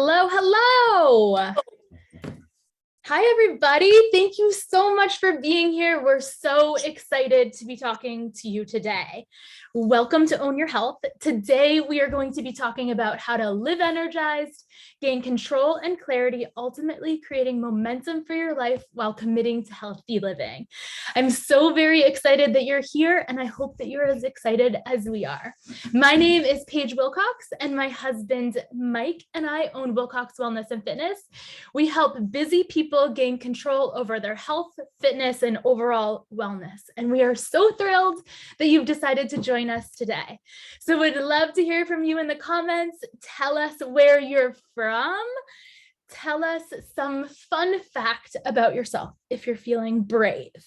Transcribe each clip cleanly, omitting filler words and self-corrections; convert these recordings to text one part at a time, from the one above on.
Hello, hello. Hi, everybody. Thank you so much for being here. We're so excited to be talking to you today. Welcome to Own Your Health. Today, we are going to be talking about how to live energized, gain control and clarity, ultimately creating momentum for your life while committing to healthy living. I'm so very excited that you're here, and I hope that you're as excited as we are. My name is Paige Wilcox, and my husband, Mike, and I own Wilcox Wellness and Fitness. We help busy people gain control over their health, fitness, and overall wellness. And we are so thrilled that you've decided to join us today. So we'd love to hear from you in the comments. Tell us where you're from. Tell us some fun fact about yourself if you're feeling brave.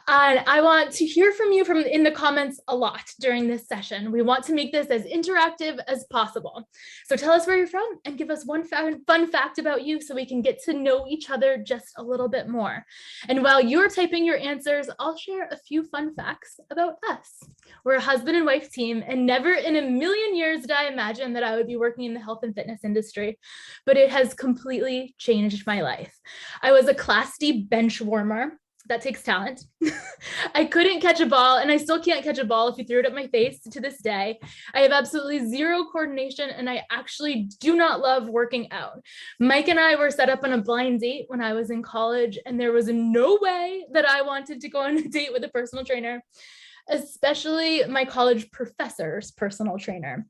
And I want to hear from you in the comments a lot during this session. We want to make this as interactive as possible. So tell us where you're from and give us one fun fact about you so we can get to know each other just a little bit more. And while you're typing your answers, I'll share a few fun facts about us. We're a husband and wife team, and never in a million years did I imagine that I would be working in the health and fitness industry, but it has completely changed my life. I was a Class D bench warmer. That takes talent. I couldn't catch a ball, and I still can't catch a ball if you threw it at my face to this day. I have absolutely zero coordination, and I actually do not love working out. Mike and I were set up on a blind date when I was in college, and there was no way that I wanted to go on a date with a personal trainer, especially my college professor's personal trainer.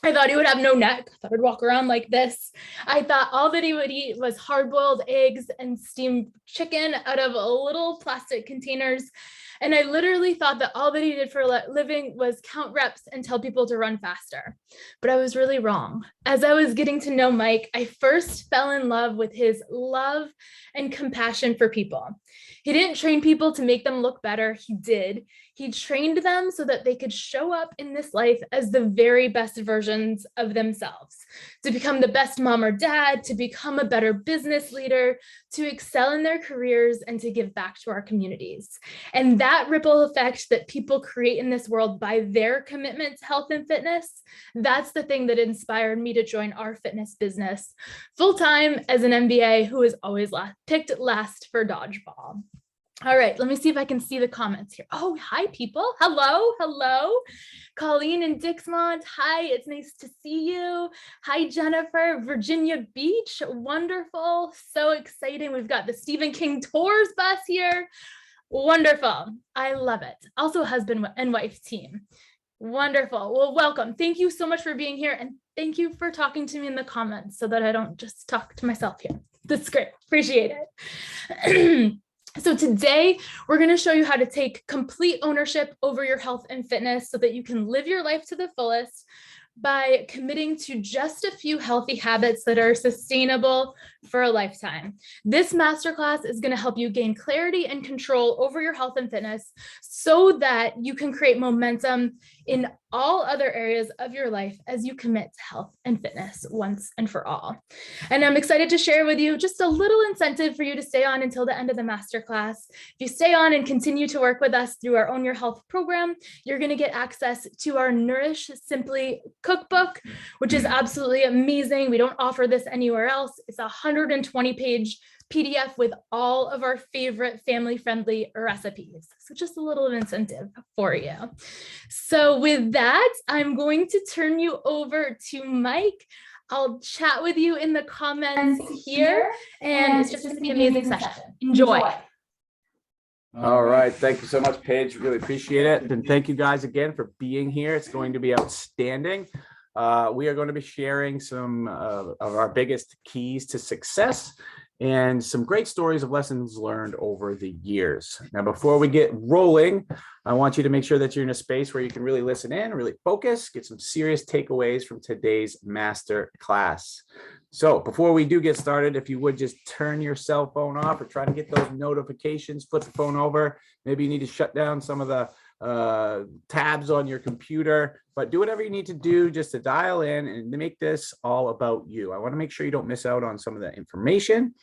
I thought he would have no neck. I thought he'd walk around like this. I thought all that he would eat was hard-boiled eggs and steamed chicken out of little plastic containers. And I literally thought that all that he did for a living was count reps and tell people to run faster. But I was really wrong. As I was getting to know Mike, I first fell in love with his love and compassion for people. He didn't train people to make them look better. He did. He trained them so that they could show up in this life as the very best versions of themselves, to become the best mom or dad, to become a better business leader, to excel in their careers, and to give back to our communities. And that ripple effect that people create in this world by their commitment to health and fitness, that's the thing that inspired me to join our fitness business full-time as an MBA who is always picked last for dodgeball. All right, let me see if I can see the comments here. Oh, hi, people. Hello, hello. Colleen and Dixmont, hi, it's nice to see you. Hi, Jennifer, Virginia Beach, wonderful, so exciting. We've got the Stephen King Tours bus here. Wonderful, I love it. Also husband and wife team. Wonderful, well, welcome. Thank you so much for being here, and thank you for talking to me in the comments so that I don't just talk to myself here. That's great, appreciate it. So today, we're going to show you how to take complete ownership over your health and fitness so that you can live your life to the fullest by committing to just a few healthy habits that are sustainable for a lifetime. This masterclass is going to help you gain clarity and control over your health and fitness so that you can create momentum in all other areas of your life as you commit to health and fitness once and for all. And I'm excited to share with you just a little incentive for you to stay on until the end of the masterclass. If you stay on and continue to work with us through our Own Your Health program, you're going to get access to our Nourish Simply cookbook, which is absolutely amazing. We don't offer this anywhere else. It's a 120-page PDF with all of our favorite family-friendly recipes. So just a little incentive for you. So with that, I'm going to turn you over to Mike. I'll chat with you in the comments here, and it's just going to be an amazing session. Enjoy. All right. Thank you so much, Paige. Really appreciate it. And thank you guys again for being here. It's going to be outstanding. We are going to be sharing some of our biggest keys to success and some great stories of lessons learned over the years. Now, before we get rolling, I want you to make sure that you're in a space where you can really listen in, really focus, get some serious takeaways from today's master class. So before we do get started, if you would just turn your cell phone off or try to get those notifications, flip the phone over. Maybe you need to shut down some of the tabs on your computer, but do whatever you need to do just to dial in and make this all about you. I want to make sure you don't miss out on some of the information.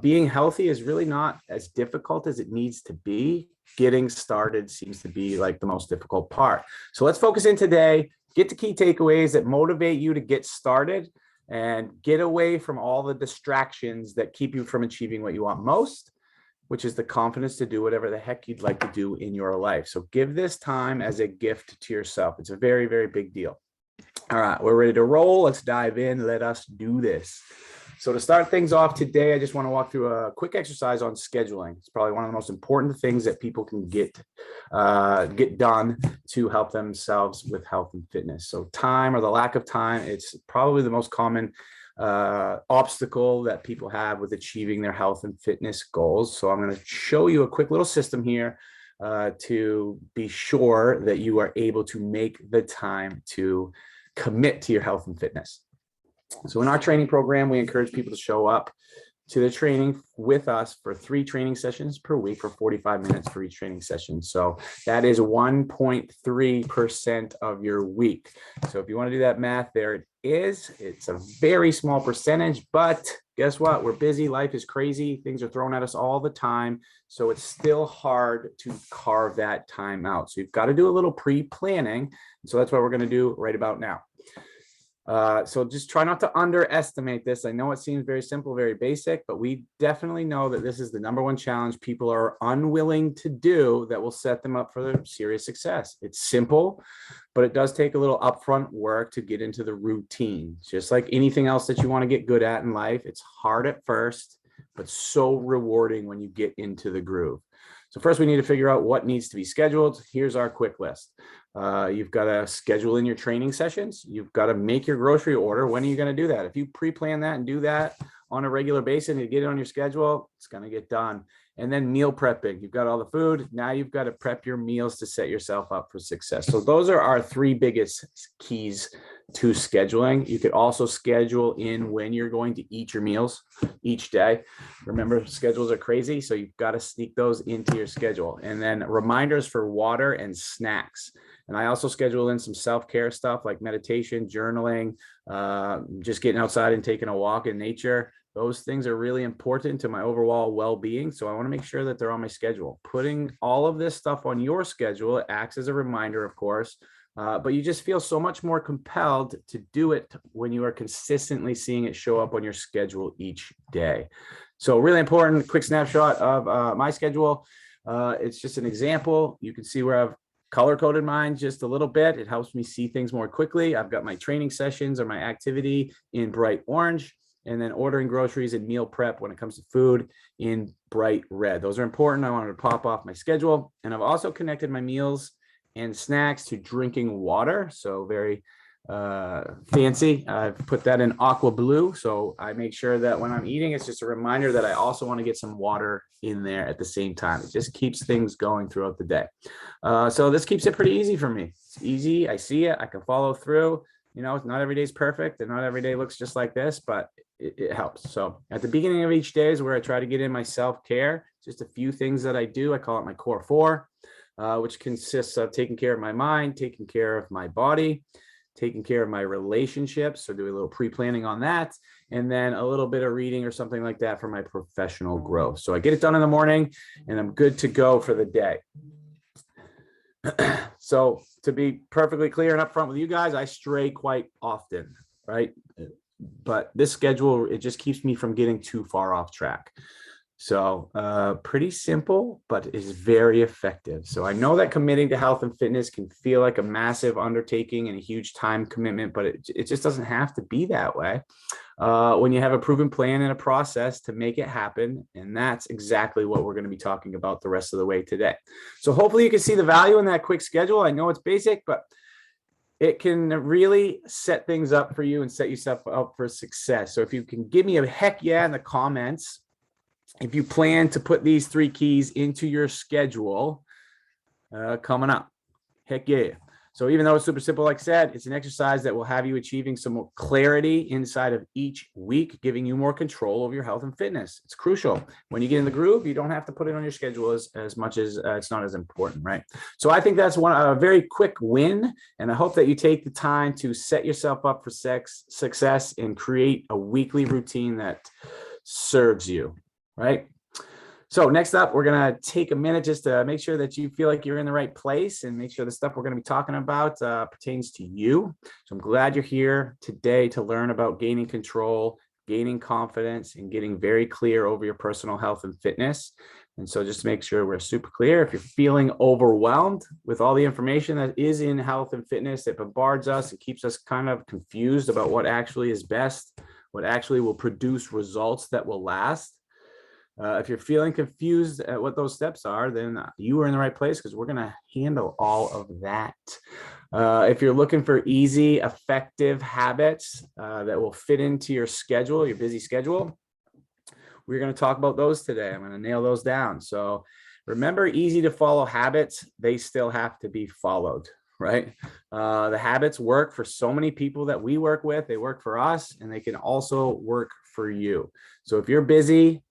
Being healthy is really not as difficult as it needs to be. Getting started seems to be like the most difficult part. So let's focus in today, get the key takeaways that motivate you to get started and get away from all the distractions that keep you from achieving what you want most, which is the confidence to do whatever the heck you'd like to do in your life. So give this time as a gift to yourself. It's a very, very big deal. All right, we're ready to roll. Let's dive in. Let us do this. So to start things off today, I just want to walk through a quick exercise on scheduling. It's probably one of the most important things that people can get done to help themselves with health and fitness. So time, or the lack of time, it's probably the most common obstacle that people have with achieving their health and fitness goals. So I'm going to show you a quick little system here to be sure that you are able to make the time to commit to your health and fitness. So in our training program, we encourage people to show up to the training with us for 3 training sessions per week for 45 minutes for each training session. So that is 1.3% of your week. So if you want to do that math, there it is. It's a very small percentage, but guess what? We're busy. Life is crazy. Things are thrown at us all the time. So it's still hard to carve that time out. So you've got to do a little pre-planning. So that's what we're going to do right about now. So just try not to underestimate this. I know it seems very simple, very basic, but we definitely know that this is the #1 challenge people are unwilling to do that will set them up for serious success. It's simple, but it does take a little upfront work to get into the routine. Just like anything else that you want to get good at in life, it's hard at first, but so rewarding when you get into the groove. So first we need to figure out what needs to be scheduled. Here's our quick list. You've got to schedule in your training sessions. You've got to make your grocery order. When are you going to do that? If you pre-plan that and do that on a regular basis and you get it on your schedule, it's going to get done. And then meal prepping. You've got all the food. Now you've got to prep your meals to set yourself up for success. So those are our 3 biggest keys to scheduling. You could also schedule in when you're going to eat your meals each day. Remember, schedules are crazy, so you've got to sneak those into your schedule. And then reminders for water and snacks. And I also schedule in some self-care stuff like meditation, journaling, just getting outside and taking a walk in nature. Those things are really important to my overall well-being. So I want to make sure that they're on my schedule. Putting all of this stuff on your schedule, it acts as a reminder, of course, but you just feel so much more compelled to do it when you are consistently seeing it show up on your schedule each day. So really important, quick snapshot of my schedule. It's just an example. You can see where I've color-coded mine just a little bit. It helps me see things more quickly. I've got my training sessions or my activity in bright orange, and then ordering groceries and meal prep when it comes to food in bright red. Those are important. I wanted to pop off my schedule. And I've also connected my meals and snacks to drinking water. So very fancy. I've put that in aqua blue. So I make sure that when I'm eating, it's just a reminder that I also want to get some water in there at the same time. It just keeps things going throughout the day. So this keeps it pretty easy for me. It's easy. I see it. I can follow through. You know, not every day is perfect and not every day looks just like this, but it helps. So at the beginning of each day is where I try to get in my self-care, just a few things that I do. I call it my core 4, which consists of taking care of my mind, taking care of my body, taking care of my relationships. So doing a little pre-planning on that, and then a little bit of reading or something like that for my professional growth. So I get it done in the morning and I'm good to go for the day. So to be perfectly clear and upfront with you guys, I stray quite often, right? But this schedule, it just keeps me from getting too far off track. So pretty simple, but is very effective. So I know that committing to health and fitness can feel like a massive undertaking and a huge time commitment, but it just doesn't have to be that way when you have a proven plan and a process to make it happen. And that's exactly what we're going to be talking about the rest of the way today. So hopefully you can see the value in that quick schedule. I know it's basic, but it can really set things up for you and set yourself up for success. So if you can give me a heck yeah in the comments, if you plan to put these 3 keys into your schedule coming up, heck yeah. So even though it's super simple, like I said, it's an exercise that will have you achieving some more clarity inside of each week, giving you more control over your health and fitness. It's crucial. When you get in the groove, you don't have to put it on your schedule as much as it's not as important, right? So I think that's a very quick win. And I hope that you take the time to set yourself up for success and create a weekly routine that serves you, right? So next up, we're going to take a minute just to make sure that you feel like you're in the right place and make sure the stuff we're going to be talking about pertains to you. So I'm glad you're here today to learn about gaining control, gaining confidence, and getting very clear over your personal health and fitness. And so just to make sure we're super clear, if you're feeling overwhelmed with all the information that is in health and fitness that bombards us and keeps us kind of confused about what actually is best, what actually will produce results that will last. If you're feeling confused at what those steps are, then you are in the right place because we're going to handle all of that. If you're looking for easy, effective habits that will fit into your schedule, your busy schedule, we're going to talk about those today. I'm going to nail those down. So remember, easy to follow habits, they still have to be followed, right? The habits work for so many people that we work with. They work for us, and they can also work for you. So if you're busy,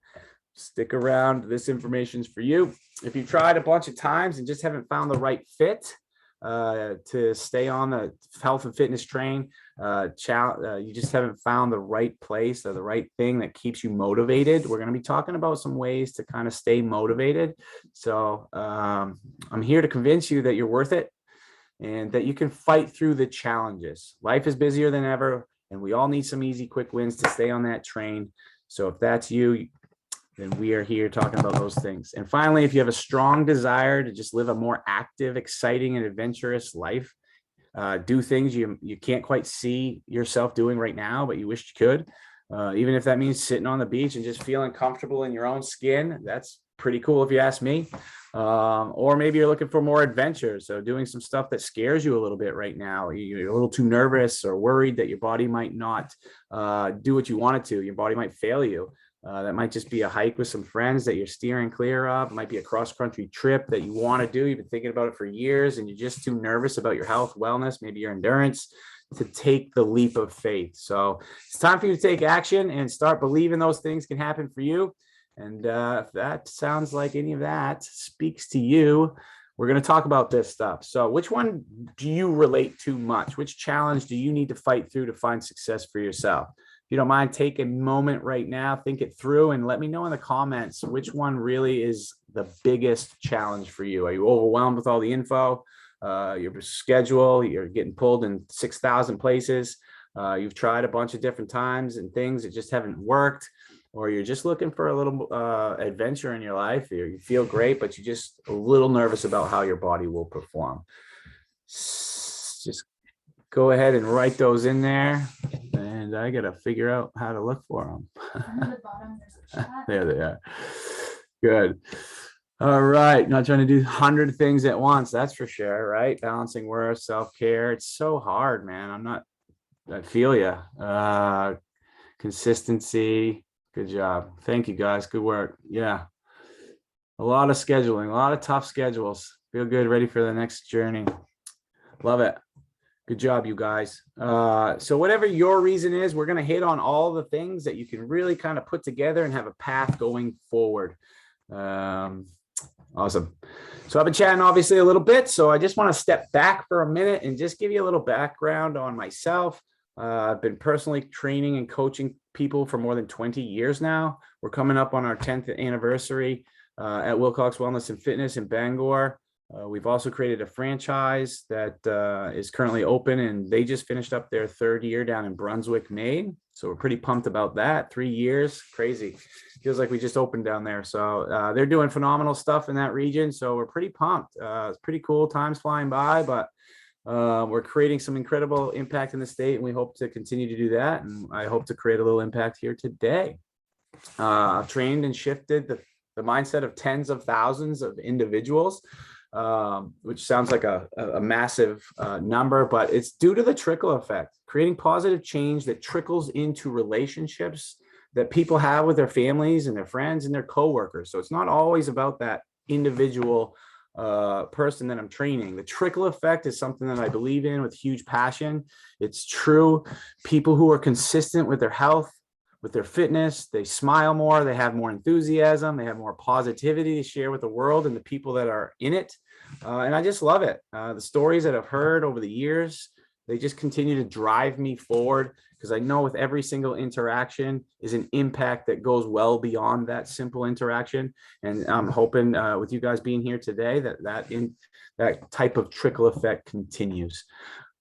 stick around. This information is for you. If you've tried a bunch of times and just haven't found the right fit to stay on the health and fitness train, you just haven't found the right place or the right thing that keeps you motivated. We're going to be talking about some ways to kind of stay motivated. So I'm here to convince you that you're worth it and that you can fight through the challenges. Life is busier than ever, and we all need some easy, quick wins to stay on that train. So if that's you, then we are here talking about those things. And finally, if you have a strong desire to just live a more active, exciting, and adventurous life, do things you can't quite see yourself doing right now, but you wish you could, even if that means sitting on the beach and just feeling comfortable in your own skin, that's pretty cool if you ask me. Or maybe you're looking for more adventure. So doing some stuff that scares you a little bit right now. You're a little too nervous or worried that your body might not do what you want it to. Your body might fail you. That might just be a hike with some friends that you're steering clear of. It might be a cross-country trip that you want to do. You've been thinking about it for years and you're just too nervous about your health, wellness, maybe your endurance to take the leap of faith. So it's time for you to take action and start believing those things can happen for you. And if that sounds like any of that speaks to you, we're going to talk about this stuff. So which one do you relate to much? Which challenge do you need to fight through to find success for yourself? If you don't mind, take a moment right now, think it through, and let me know in the comments which one really is the biggest challenge for you. Are you overwhelmed with all the info, your schedule, you're getting pulled in 6,000 places, you've tried a bunch of different times and things that just haven't worked, or you're just looking for a little adventure in your life, or you feel great, but you're just a little nervous about how your body will perform. Just go ahead and write those in there. And I got to figure out how to look for them. On the bottom, there's a chat. There they are. Good. All right. Not trying to do 100 things at once. That's for sure. Right. Balancing work, self-care. It's so hard, man. I feel you. Consistency. Good job. Thank you guys. Good work. Yeah. A lot of scheduling, a lot of tough schedules. Feel good. Ready for the next journey. Love it. Good job, you guys. So whatever your reason is, we're going to hit on all the things that you can really kind of put together and have a path going forward. Awesome. So I've been chatting obviously a little bit. So I just want to step back for a minute and just give you a little background on myself. I've been personally training and coaching people for more than 20 years now. We're coming up on our 10th anniversary at Wilcox Wellness and Fitness in Bangor. We've also created a franchise that is currently open, and they just finished up their 3rd year down in Brunswick, Maine. So we're pretty pumped about that. 3 years, crazy. Feels like we just opened down there. So they're doing phenomenal stuff in that region. So we're pretty pumped. It's pretty cool. Time's flying by, but we're creating some incredible impact in the state, and we hope to continue to do that. And I hope to create a little impact here today. I've trained and shifted the mindset of tens of thousands of individuals. Which sounds like a massive number, but it's due to the trickle effect, creating positive change that trickles into relationships that people have with their families and their friends and their coworkers. So it's not always about that individual person that I'm training. The trickle effect is something that I believe in with huge passion. It's true. People who are consistent with their health, with their fitness, they smile more, they have more enthusiasm, they have more positivity to share with the world and the people that are in it. And I just love it. The stories that I've heard over the years, they just continue to drive me forward because I know with every single interaction is an impact that goes well beyond that simple interaction. And I'm hoping with you guys being here today that type of trickle effect continues.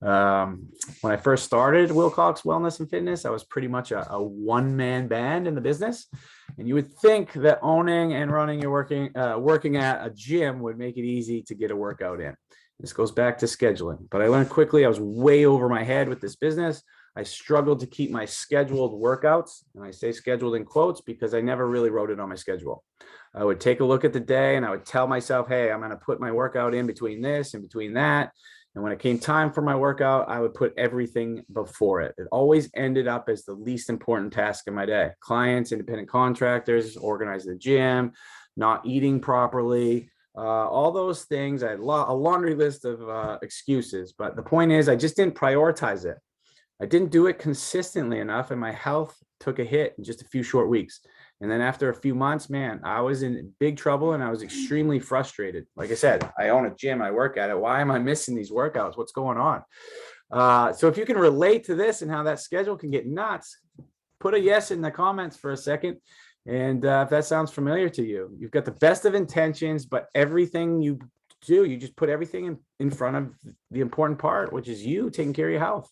When I first started Wilcox Wellness and Fitness, I was pretty much a one-man band in the business. And you would think that owning and running your working at a gym would make it easy to get a workout in. This goes back to scheduling, but I learned quickly I was way over my head with this business. I struggled to keep my scheduled workouts, and I say scheduled in quotes because I never really wrote it on my schedule. I would take a look at the day and I would tell myself, hey, I'm going to put my workout in between this and between that. And when it came time for my workout, I would put everything before it. It always ended up as the least important task in my day. Clients, independent contractors, organizing the gym, not eating properly, all those things. I had a laundry list of excuses, but the point is I just didn't prioritize it. I didn't do it consistently enough, and my health took a hit in just a few short weeks. And then after a few months, man, I was in big trouble and I was extremely frustrated. Like I said, I own a gym, I work at it. Why am I missing these workouts? What's going on? So if you can relate to this and how that schedule can get nuts, put a yes in the comments for a second. And if that sounds familiar to you, you've got the best of intentions, but everything you do, you just put everything in front of the important part, which is you taking care of your health.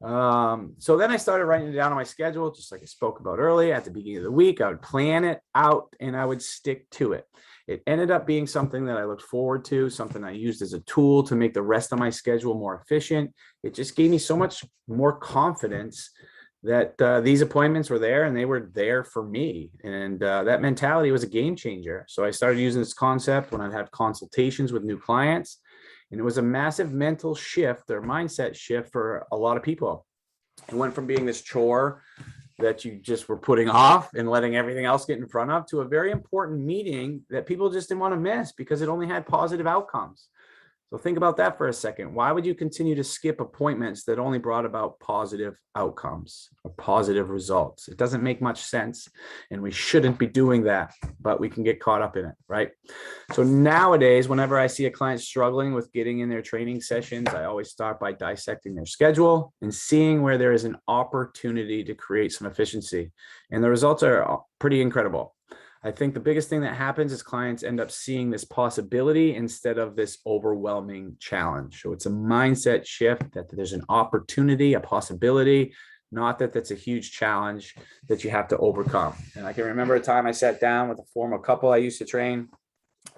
So then I started writing it down on my schedule, just like I spoke about earlier. At the beginning of the week, I would plan it out and I would stick to it. It ended up being something that I looked forward to, something I used as a tool to make the rest of my schedule more efficient. It just gave me so much more confidence that these appointments were there and they were there for me. And that mentality was a game changer. So I started using this concept when I'd have consultations with new clients. And it was a massive mental shift or mindset shift for a lot of people. It went from being this chore that you just were putting off and letting everything else get in front of to a very important meeting that people just didn't want to miss because it only had positive outcomes. So think about that for a second. Why would you continue to skip appointments that only brought about positive outcomes or positive results? It doesn't make much sense, and we shouldn't be doing that, but we can get caught up in it, right? So nowadays, whenever I see a client struggling with getting in their training sessions, I always start by dissecting their schedule and seeing where there is an opportunity to create some efficiency. And the results are pretty incredible. I think the biggest thing that happens is clients end up seeing this possibility instead of this overwhelming challenge. So it's a mindset shift that there's an opportunity, a possibility, not that that's a huge challenge that you have to overcome. And I can remember a time I sat down with a former couple I used to train,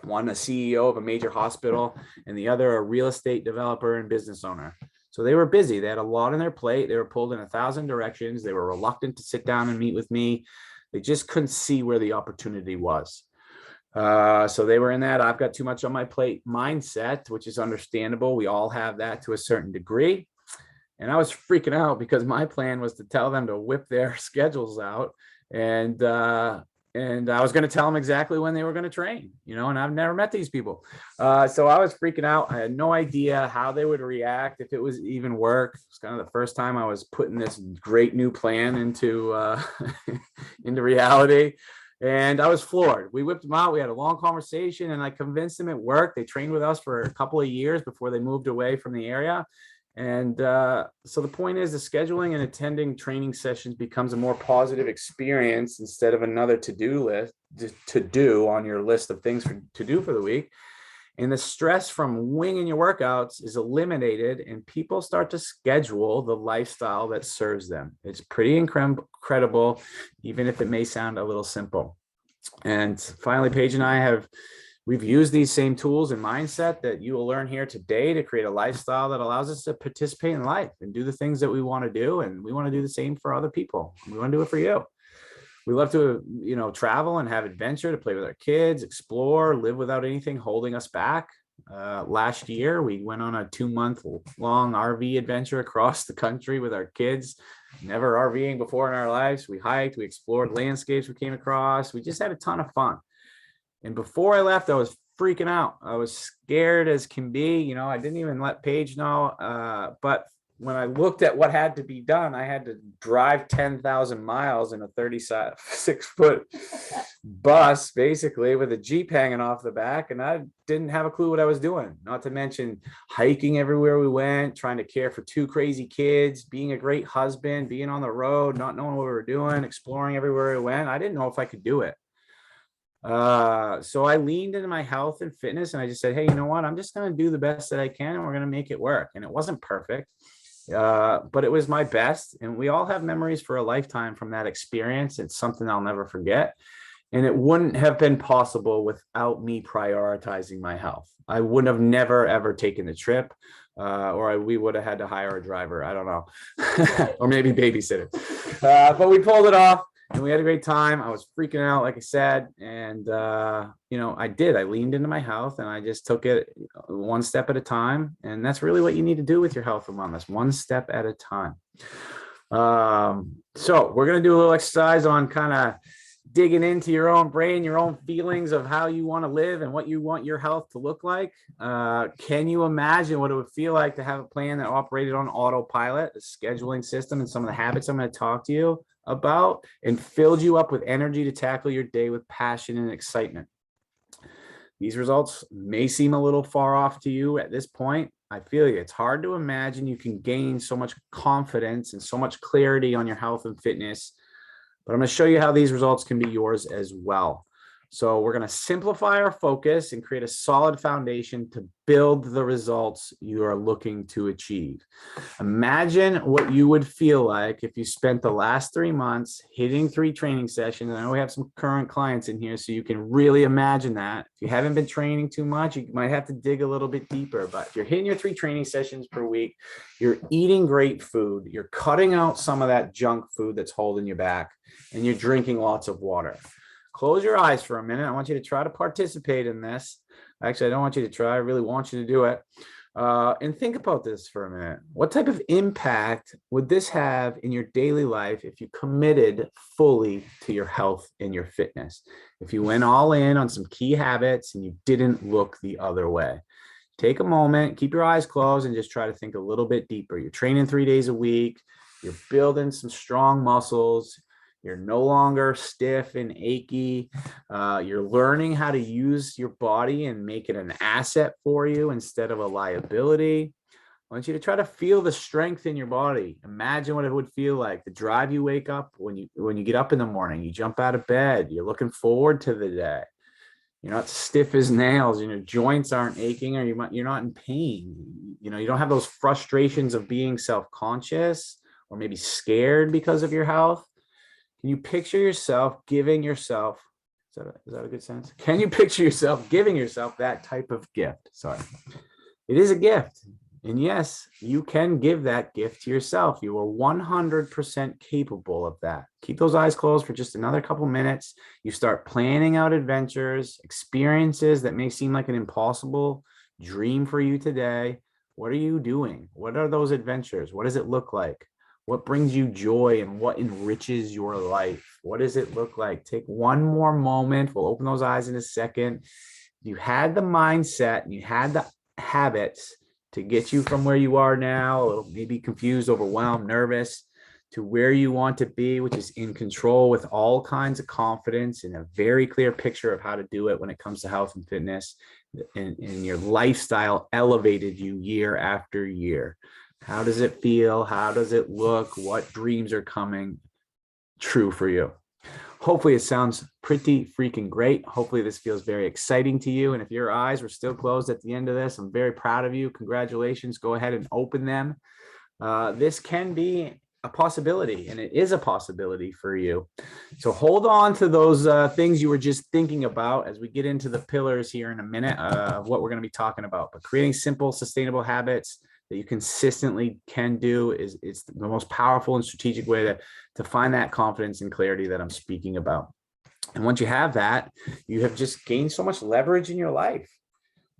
one a CEO of a major hospital and the other a real estate developer and business owner. So they were busy. They had a lot on their plate. They were pulled in 1,000 directions. They were reluctant to sit down and meet with me. They just couldn't see where the opportunity was. So they were in that I've got too much on my plate mindset, which is understandable. We all have that to a certain degree. And I was freaking out because my plan was to tell them to whip their schedules out. And I was going to tell them exactly when they were going to train, and I've never met these people. So I was freaking out. I had no idea how they would react, if it was even work. It's kind of the first time I was putting this great new plan into reality. And I was floored. We whipped them out. We had a long conversation and I convinced them it worked. They trained with us for a couple of years before they moved away from the area. And so the point is the scheduling and attending training sessions becomes a more positive experience instead of another to-do list to do on your list of things to do for the week. And the stress from winging your workouts is eliminated and people start to schedule the lifestyle that serves them. It's pretty incredible, even if it may sound a little simple. And finally, Paige and we've used these same tools and mindset that you will learn here today to create a lifestyle that allows us to participate in life and do the things that we want to do. And we want to do the same for other people. We want to do it for you. We love to, travel and have adventure, to play with our kids, explore, live without anything holding us back. Last year, we went on a 2-month-long RV adventure across the country with our kids. Never RVing before in our lives. We hiked, we explored landscapes we came across. We just had a ton of fun. And before I left, I was freaking out. I was scared as can be. I didn't even let Paige know. But when I looked at what had to be done, I had to drive 10,000 miles in a 36-foot bus basically with a Jeep hanging off the back, and I didn't have a clue what I was doing. Not to mention hiking everywhere we went, trying to care for two crazy kids, being a great husband, being on the road, not knowing what we were doing, exploring everywhere we went. I didn't know if I could do it. So I leaned into my health and fitness, and I just said, hey, you know what? I'm just going to do the best that I can, and we're going to make it work. And it wasn't perfect, but it was my best. And we all have memories for a lifetime from that experience. It's something I'll never forget. And it wouldn't have been possible without me prioritizing my health. I would have never, ever taken the trip, we would have had to hire a driver. I don't know, or maybe babysitter. But we pulled it off. And we had a great time. I was freaking out, like I said. And, I leaned into my health, and I just took it one step at a time. And that's really what you need to do with your health and wellness, one step at a time. So we're going to do a little exercise on kind of digging into your own brain, your own feelings of how you want to live and what you want your health to look like. Can you imagine what it would feel like to have a plan that operated on autopilot, a scheduling system, and some of the habits I'm going to talk to you about, and filled you up with energy to tackle your day with passion and excitement? These results may seem a little far off to you at this point. I feel you. It's hard to imagine you can gain so much confidence and so much clarity on your health and fitness, but I'm going to show you how these results can be yours as well. So we're going to simplify our focus and create a solid foundation to build the results you are looking to achieve. Imagine what you would feel like if you spent the last 3 months hitting 3 training sessions. And I know we have some current clients in here, so you can really imagine that. If you haven't been training too much, you might have to dig a little bit deeper. But if you're hitting your 3 training sessions per week, you're eating great food, you're cutting out some of that junk food that's holding you back, and you're drinking lots of water. Close your eyes for a minute. I want you to try to participate in this. Actually, I don't want you to try. I really want you to do it. And think about this for a minute. What type of impact would this have in your daily life if you committed fully to your health and your fitness? If you went all in on some key habits and you didn't look the other way? Take a moment, keep your eyes closed, and just try to think a little bit deeper. You're training 3 days a week. You're building some strong muscles. You're no longer stiff and achy. You're learning how to use your body and make it an asset for you instead of a liability. I want you to try to feel the strength in your body. Imagine what it would feel like, the drive you wake up when you get up in the morning, you jump out of bed, you're looking forward to the day. You're not stiff as nails, and your joints aren't aching, or you're not in pain. You don't have those frustrations of being self-conscious or maybe scared because of your health. Can you picture yourself giving yourself, is that a good sense? Can you picture yourself giving yourself that type of gift? Sorry. It is a gift. And yes, you can give that gift to yourself. You are 100% capable of that. Keep those eyes closed for just another couple minutes. You start planning out adventures, experiences that may seem like an impossible dream for you today. What are you doing? What are those adventures? What does it look like? What brings you joy and what enriches your life? What does it look like? Take one more moment. We'll open those eyes in a second. You had the mindset and you had the habits to get you from where you are now, a little maybe confused, overwhelmed, nervous, to where you want to be, which is in control with all kinds of confidence and a very clear picture of how to do it when it comes to health and fitness. And your lifestyle elevated you year after year. How does it feel? How does it look? What dreams are coming true for you? Hopefully it sounds pretty freaking great. Hopefully this feels very exciting to you. And if your eyes were still closed at the end of this, I'm very proud of you. Congratulations. Go ahead and open them. This can be a possibility, and it is a possibility for you. So hold on to those things you were just thinking about as we get into the pillars here in a minute of what we're going to be talking about. But creating simple, sustainable habits that you consistently can do it's the most powerful and strategic way to find that confidence and clarity that I'm speaking about. And once you have that, you have just gained so much leverage in your life.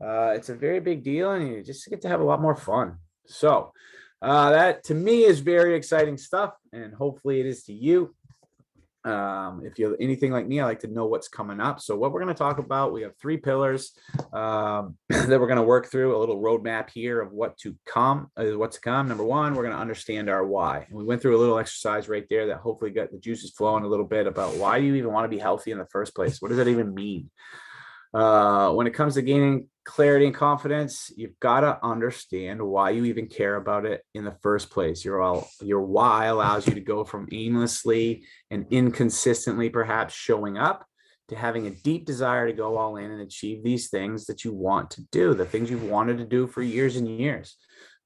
It's a very big deal, and you just get to have a lot more fun. So that to me is very exciting stuff, and hopefully it is to you. If you're anything like me, I like to know what's coming up. So what we're going to talk about, we have 3 pillars that we're going to work through, a little roadmap here of what's to come. Number 1, we're going to understand our why. And we went through a little exercise right there that hopefully got the juices flowing a little bit about why do you even want to be healthy in the first place? What does that even mean? When it comes to gaining clarity and confidence, you've got to understand why you even care about it in the first place. Your why allows you to go from aimlessly and inconsistently perhaps showing up to having a deep desire to go all in and achieve these things that you want to do, the things you've wanted to do for years and years.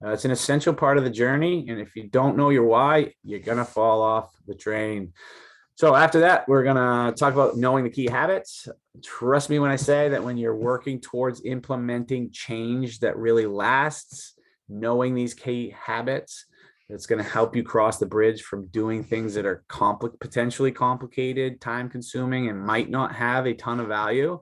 It's an essential part of the journey. And if you don't know your why, you're going to fall off the train. So after that, we're going to talk about knowing the key habits. Trust me when I say that when you're working towards implementing change that really lasts, knowing these key habits, it's going to help you cross the bridge from doing things that are potentially complicated, time consuming, and might not have a ton of value,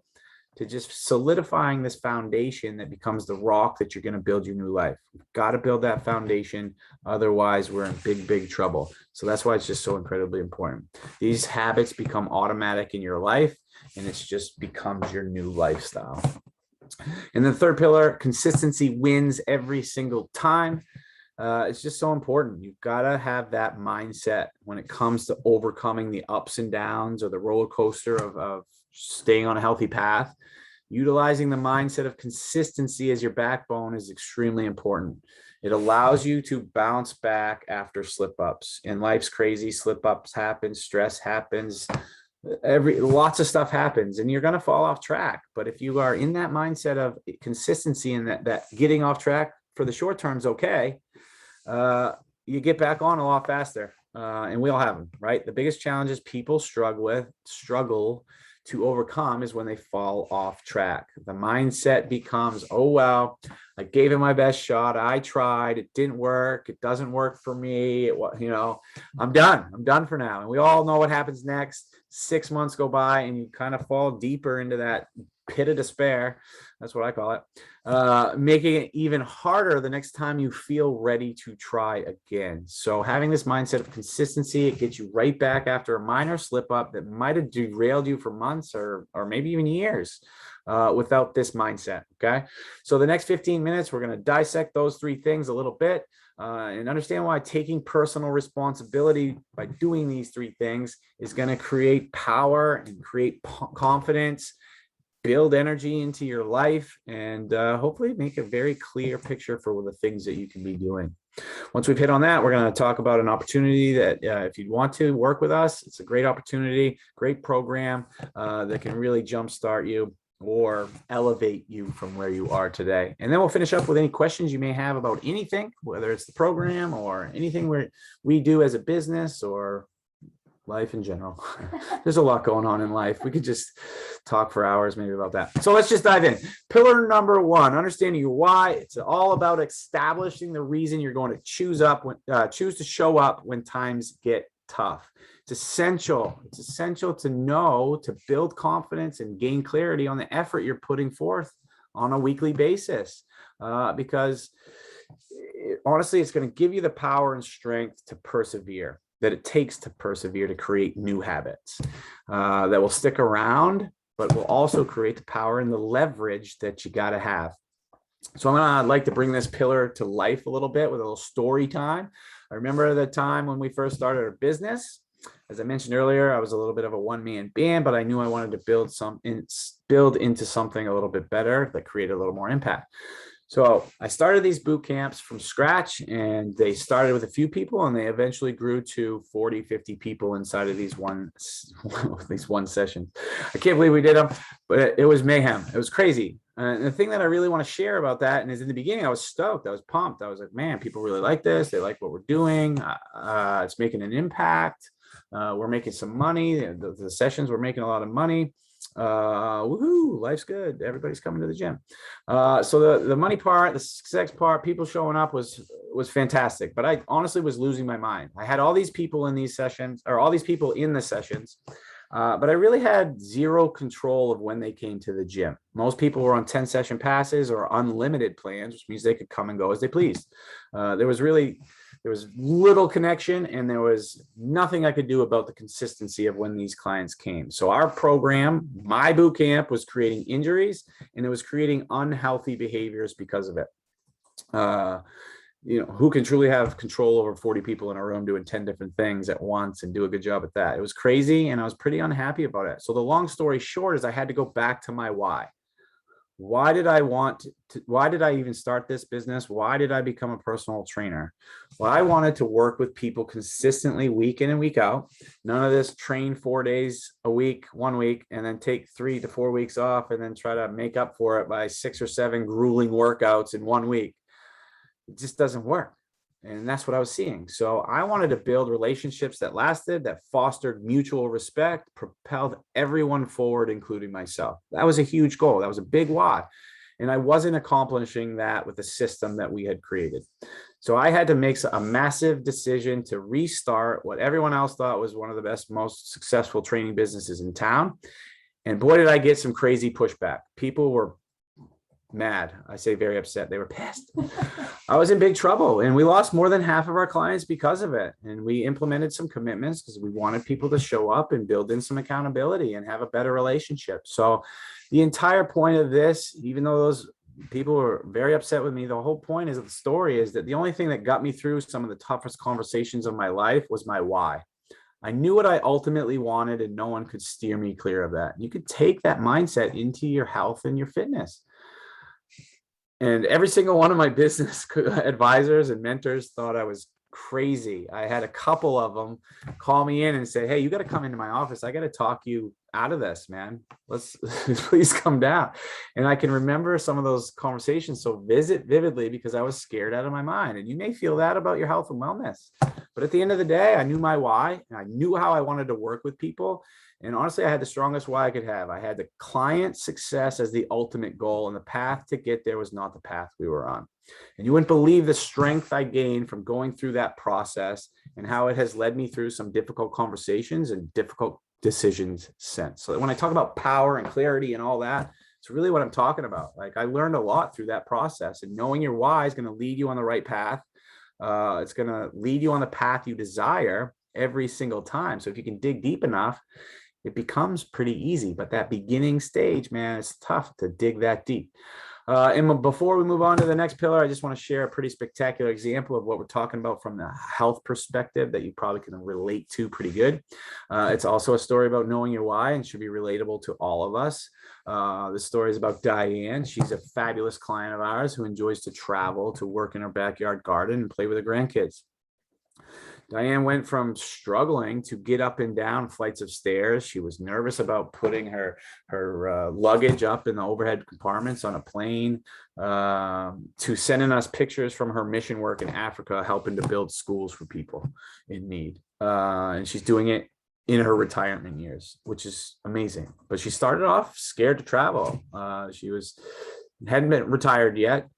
to just solidifying this foundation that becomes the rock that you're going to build your new life. You've got to build that foundation. Otherwise, we're in big, big trouble. So that's why it's just so incredibly important. These habits become automatic in your life, and it just becomes your new lifestyle. And the 3rd pillar, consistency wins every single time. It's just so important. You've got to have that mindset when it comes to overcoming the ups and downs or the roller coaster of staying on a healthy path. Utilizing the mindset of consistency as your backbone is extremely important. It allows you to bounce back after slip-ups. And life's crazy. Slip-ups happen, stress happens, lots of stuff happens, and you're going to fall off track. But if you are in that mindset of consistency and that getting off track for the short term is okay, you get back on a lot faster. And we all have them, right? The biggest challenges people struggle to overcome is when they fall off track. The mindset becomes, oh, well, I gave it my best shot. I tried. It didn't work. It doesn't work for me. I'm done. I'm done for now. And we all know what happens next. 6 months go by and you kind of fall deeper into that pit of despair. That's what I call it. Making it even harder the next time you feel ready to try again. So having this mindset of consistency, it gets you right back after a minor slip up that might have derailed you for months or maybe even years without this mindset. Okay. So the next 15 minutes, we're going to dissect those 3 things a little bit and understand why taking personal responsibility by doing these 3 things is going to create power and create confidence, build energy into your life, and hopefully make a very clear picture for the things that you can be doing. Once we've hit on that, we're going to talk about an opportunity that if you want to work with us, it's a great opportunity, great program that can really jumpstart you or elevate you from where you are today. And then we'll finish up with any questions you may have about anything, whether it's the program or anything we do as a business or life in general. There's a lot going on in life. We could just talk for hours maybe about that. So let's just dive in. Pillar number 1, understanding your why. It's all about establishing the reason you're going to choose to show up when times get tough. It's essential to know, to build confidence and gain clarity on the effort you're putting forth on a weekly basis. Because honestly, it's going to give you the power and strength to persevere, that it takes to persevere to create new habits that will stick around, but will also create the power and the leverage that you got to have. So I'd like to bring this pillar to life a little bit with a little story time. I remember the time when we first started our business. As I mentioned earlier, I was a little bit of a one-man band, but I knew I wanted to build into something a little bit better that created a little more impact. So I started these boot camps from scratch, and they started with a few people and they eventually grew to 40, 50 people inside of these one sessions. I can't believe we did them, but it was mayhem. It was crazy. And the thing that I really want to share about that, and is in the beginning, I was stoked. I was pumped. I was like, man, people really like this. They like what we're doing. It's making an impact. We're making some money. The sessions, we're making a lot of money. Woohoo, life's good. Everybody's coming to the gym. So the money part, the success part, people showing up was fantastic, but I honestly was losing my mind. I had all these people in these sessions, or all these people in the sessions, but I really had zero control of when they came to the gym. Most people were on 10 session passes or unlimited plans, which means they could come and go as they pleased. There was really there was little connection, and there was nothing I could do about the consistency of when these clients came. So our program, my boot camp, was creating injuries, and it was creating unhealthy behaviors because of it. Who can truly have control over 40 people in a room doing 10 different things at once and do a good job at that? It was crazy, and I was pretty unhappy about it. So the long story short is I had to go back to my why. Why did I even start this business? Why did I become a personal trainer? Well, I wanted to work with people consistently week in and week out. None of this train 4 days a week, 1 week, and then take 3 to 4 weeks off and then try to make up for it by 6 or 7 grueling workouts in 1 week. It just doesn't work. And that's what I was seeing. So I wanted to build relationships that lasted, that fostered mutual respect, propelled everyone forward, including myself. That was a huge goal. That was a big why. And I wasn't accomplishing that with the system that we had created. So I had to make a massive decision to restart what everyone else thought was one of the best, most successful training businesses in town. And boy, did I get some crazy pushback. People were mad. I say very upset. They were pissed. I was in big trouble, and we lost more than half of our clients because of it. And we implemented some commitments because we wanted people to show up and build in some accountability and have a better relationship. So the entire point of this, even though those people were very upset with me, the whole point of the story is that the only thing that got me through some of the toughest conversations of my life was my why. I knew what I ultimately wanted, and no one could steer me clear of that. You could take that mindset into your health and your fitness. And every single one of my business advisors and mentors thought I was crazy. I had a couple of them call me in and say, hey, you got to come into my office. I got to talk you out of this, man. Let's please come down. And I can remember some of those conversations so vividly because I was scared out of my mind. And you may feel that about your health and wellness. But at the end of the day, I knew my why, and I knew how I wanted to work with people. And honestly, I had the strongest why I could have. I had the client success as the ultimate goal, and the path to get there was not the path we were on. And you wouldn't believe the strength I gained from going through that process and how it has led me through some difficult conversations and difficult decisions since. So when I talk about power and clarity and all that, it's really what I'm talking about. Like, I learned a lot through that process, and knowing your why is going to lead you on the right path. It's going to lead you on the path you desire every single time. So if you can dig deep enough, it becomes pretty easy. But that beginning stage, man, it's tough to dig that deep. And before we move on to the next pillar, I just want to share a pretty spectacular example of what we're talking about from the health perspective that you probably can relate to pretty good. It's also a story about knowing your why and should be relatable to all of us. The story is about Diane. She's a fabulous client of ours who enjoys to travel, to work in her backyard garden and play with her grandkids. Diane went from struggling to get up and down flights of stairs. She was nervous about putting her luggage up in the overhead compartments on a plane, to sending us pictures from her mission work in Africa, helping to build schools for people in need. And she's doing it in her retirement years, which is amazing. But she started off scared to travel. She hadn't been retired yet.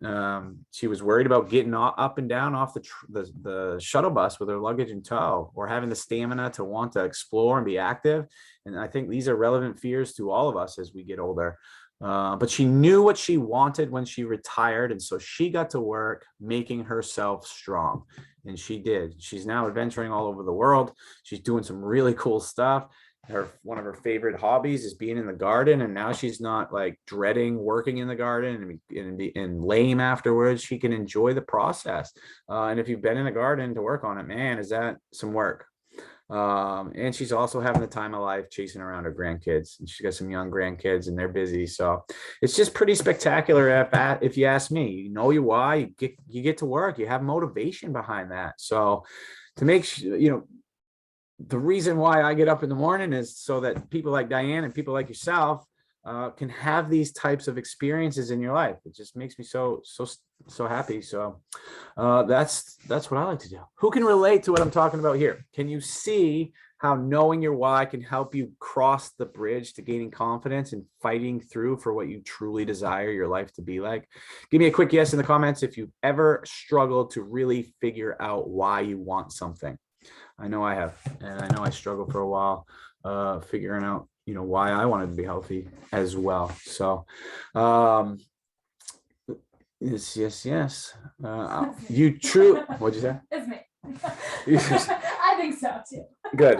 She was worried about getting up and down off the shuttle bus with her luggage in tow, or having the stamina to want to explore and be active. And I think these are relevant fears to all of us as we get older. But she knew what she wanted when she retired. And so she got to work making herself strong. And she did. She's now adventuring all over the world. She's doing some really cool stuff. One of her favorite hobbies is being in the garden, and now she's not like dreading working in the garden and lame afterwards. She can enjoy the process. And if you've been in a garden to work on it, man, is that some work. And she's also having the time of life chasing around her grandkids. And she's got some young grandkids, and they're busy. So it's just pretty spectacular if you ask me. You know your why, you get to work, you have motivation behind that. So to make sure, the reason why I get up in the morning is so that people like Diane and people like yourself can have these types of experiences in your life. It just makes me so happy. So that's what I like to do. Who can relate to what I'm talking about here? Can you see how knowing your why can help you cross the bridge to gaining confidence and fighting through for what you truly desire your life to be like? Give me a quick yes in the comments if you've ever struggled to really figure out why you want something. I know I have, and I know I struggled for a while figuring out, why I wanted to be healthy as well. So, yes. What'd you say? It's me. I think so too. Good.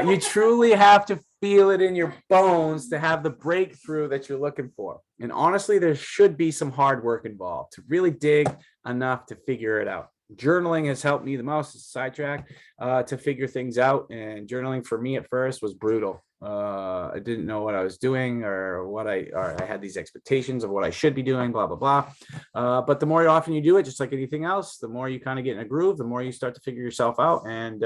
You truly have to feel it in your bones to have the breakthrough that you're looking for. And honestly, there should be some hard work involved to really dig enough to figure it out. Journaling has helped me the most, sidetrack, to figure things out. And journaling for me at first was brutal. I didn't know what I was doing or I had these expectations of what I should be doing, blah, blah, blah. But the more often you do it, just like anything else, the more you kind of get in a groove, the more you start to figure yourself out. And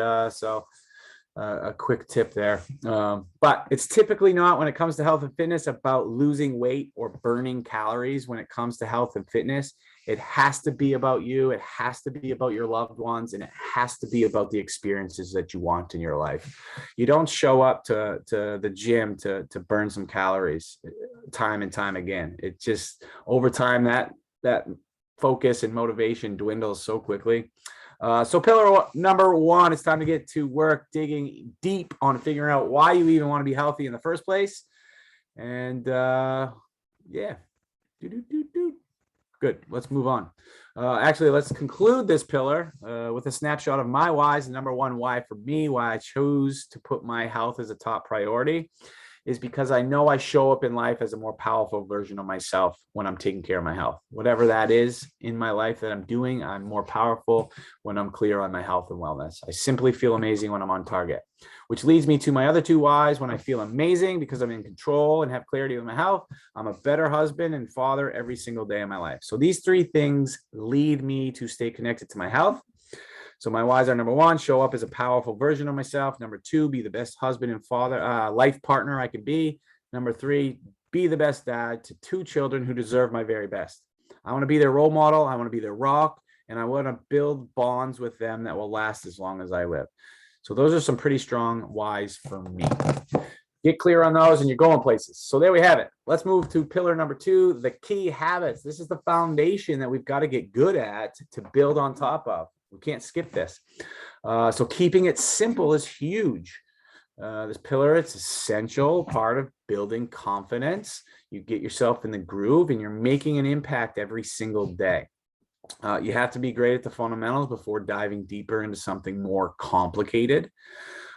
a quick tip there. But it's typically not, when it comes to health and fitness, about losing weight or burning calories. When it comes to health and fitness, it has to be about you. It has to be about your loved ones, and it has to be about the experiences that you want in your life. You don't show up to the gym to burn some calories time and time again. It just, over time, that focus and motivation dwindles so quickly. So pillar number one, it's time to get to work digging deep on figuring out why you even want to be healthy in the first place. And yeah, good. Let's move on. Actually, let's conclude this pillar with a snapshot of my whys. The number one why for me, why I chose to put my health as a top priority, is because I know I show up in life as a more powerful version of myself when I'm taking care of my health. Whatever that is in my life that I'm doing, I'm more powerful when I'm clear on my health and wellness. I simply feel amazing when I'm on target, which leads me to my other two whys. When I feel amazing because I'm in control and have clarity with my health, I'm a better husband and father every single day of my life. So these three things lead me to stay connected to my health. So my whys are: number one, show up as a powerful version of myself. Number two, be the best husband and father, life partner I can be. Number three, be the best dad to two children who deserve my very best. I want to be their role model. I want to be their rock, and I want to build bonds with them that will last as long as I live. So those are some pretty strong whys for me. Get clear on those and you're going places. So there we have it. Let's move to pillar number two, the key habits. This is the foundation that we've got to get good at to build on top of. We can't skip this. So keeping it simple is huge. This pillar, it's essential part of building confidence. You get yourself in the groove and you're making an impact every single day. You have to be great at the fundamentals before diving deeper into something more complicated.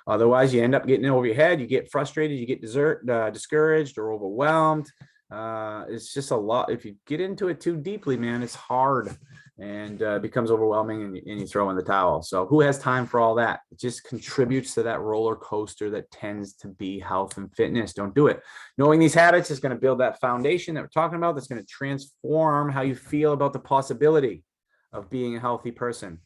Otherwise, you end up getting over your head. You get frustrated, you get discouraged or overwhelmed. It's just a lot. If you get into it too deeply, man, it's hard and it becomes overwhelming and you throw in the towel. So who has time for all that? It just contributes to that roller coaster that tends to be health and fitness. Don't do it. Knowing these habits is going to build that foundation that we're talking about. That's going to transform how you feel about the possibility of being a healthy person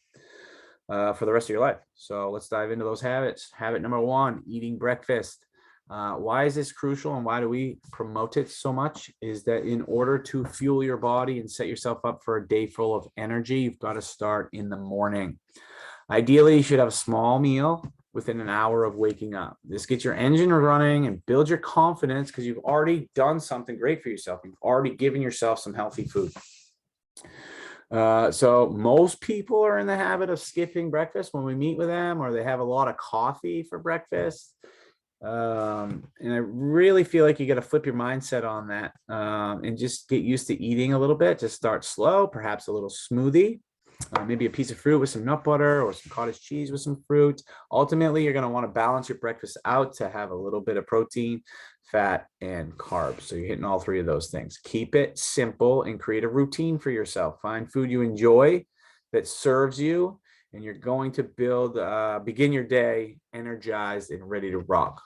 for the rest of your life. So let's dive into those habits. Habit number one, eating breakfast. Why is this crucial and why do we promote it so much? Is that in order to fuel your body and set yourself up for a day full of energy, you've got to start in the morning. Ideally, you should have a small meal within an hour of waking up. This gets your engine running and builds your confidence because you've already done something great for yourself. You've already given yourself some healthy food. So most people are in the habit of skipping breakfast when we meet with them, or they have a lot of coffee for breakfast. And I really feel like you got to flip your mindset on that and just get used to eating a little bit. Just start slow, perhaps a little smoothie, maybe a piece of fruit with some nut butter or some cottage cheese with some fruit. Ultimately, you're going to want to balance your breakfast out to have a little bit of protein, fat, and carbs. So you're hitting all three of those things. Keep it simple and create a routine for yourself. Find food you enjoy that serves you, and you're going to begin your day energized and ready to rock.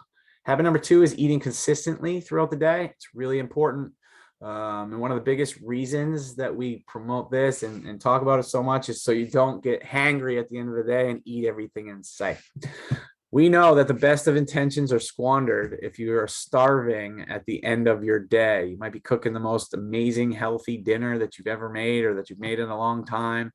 Habit number two is eating consistently throughout the day. It's really important. And one of the biggest reasons that we promote this and talk about it so much is so you don't get hangry at the end of the day and eat everything in sight. We know that the best of intentions are squandered if you are starving at the end of your day. You might be cooking the most amazing, healthy dinner that you've ever made or that you've made in a long time.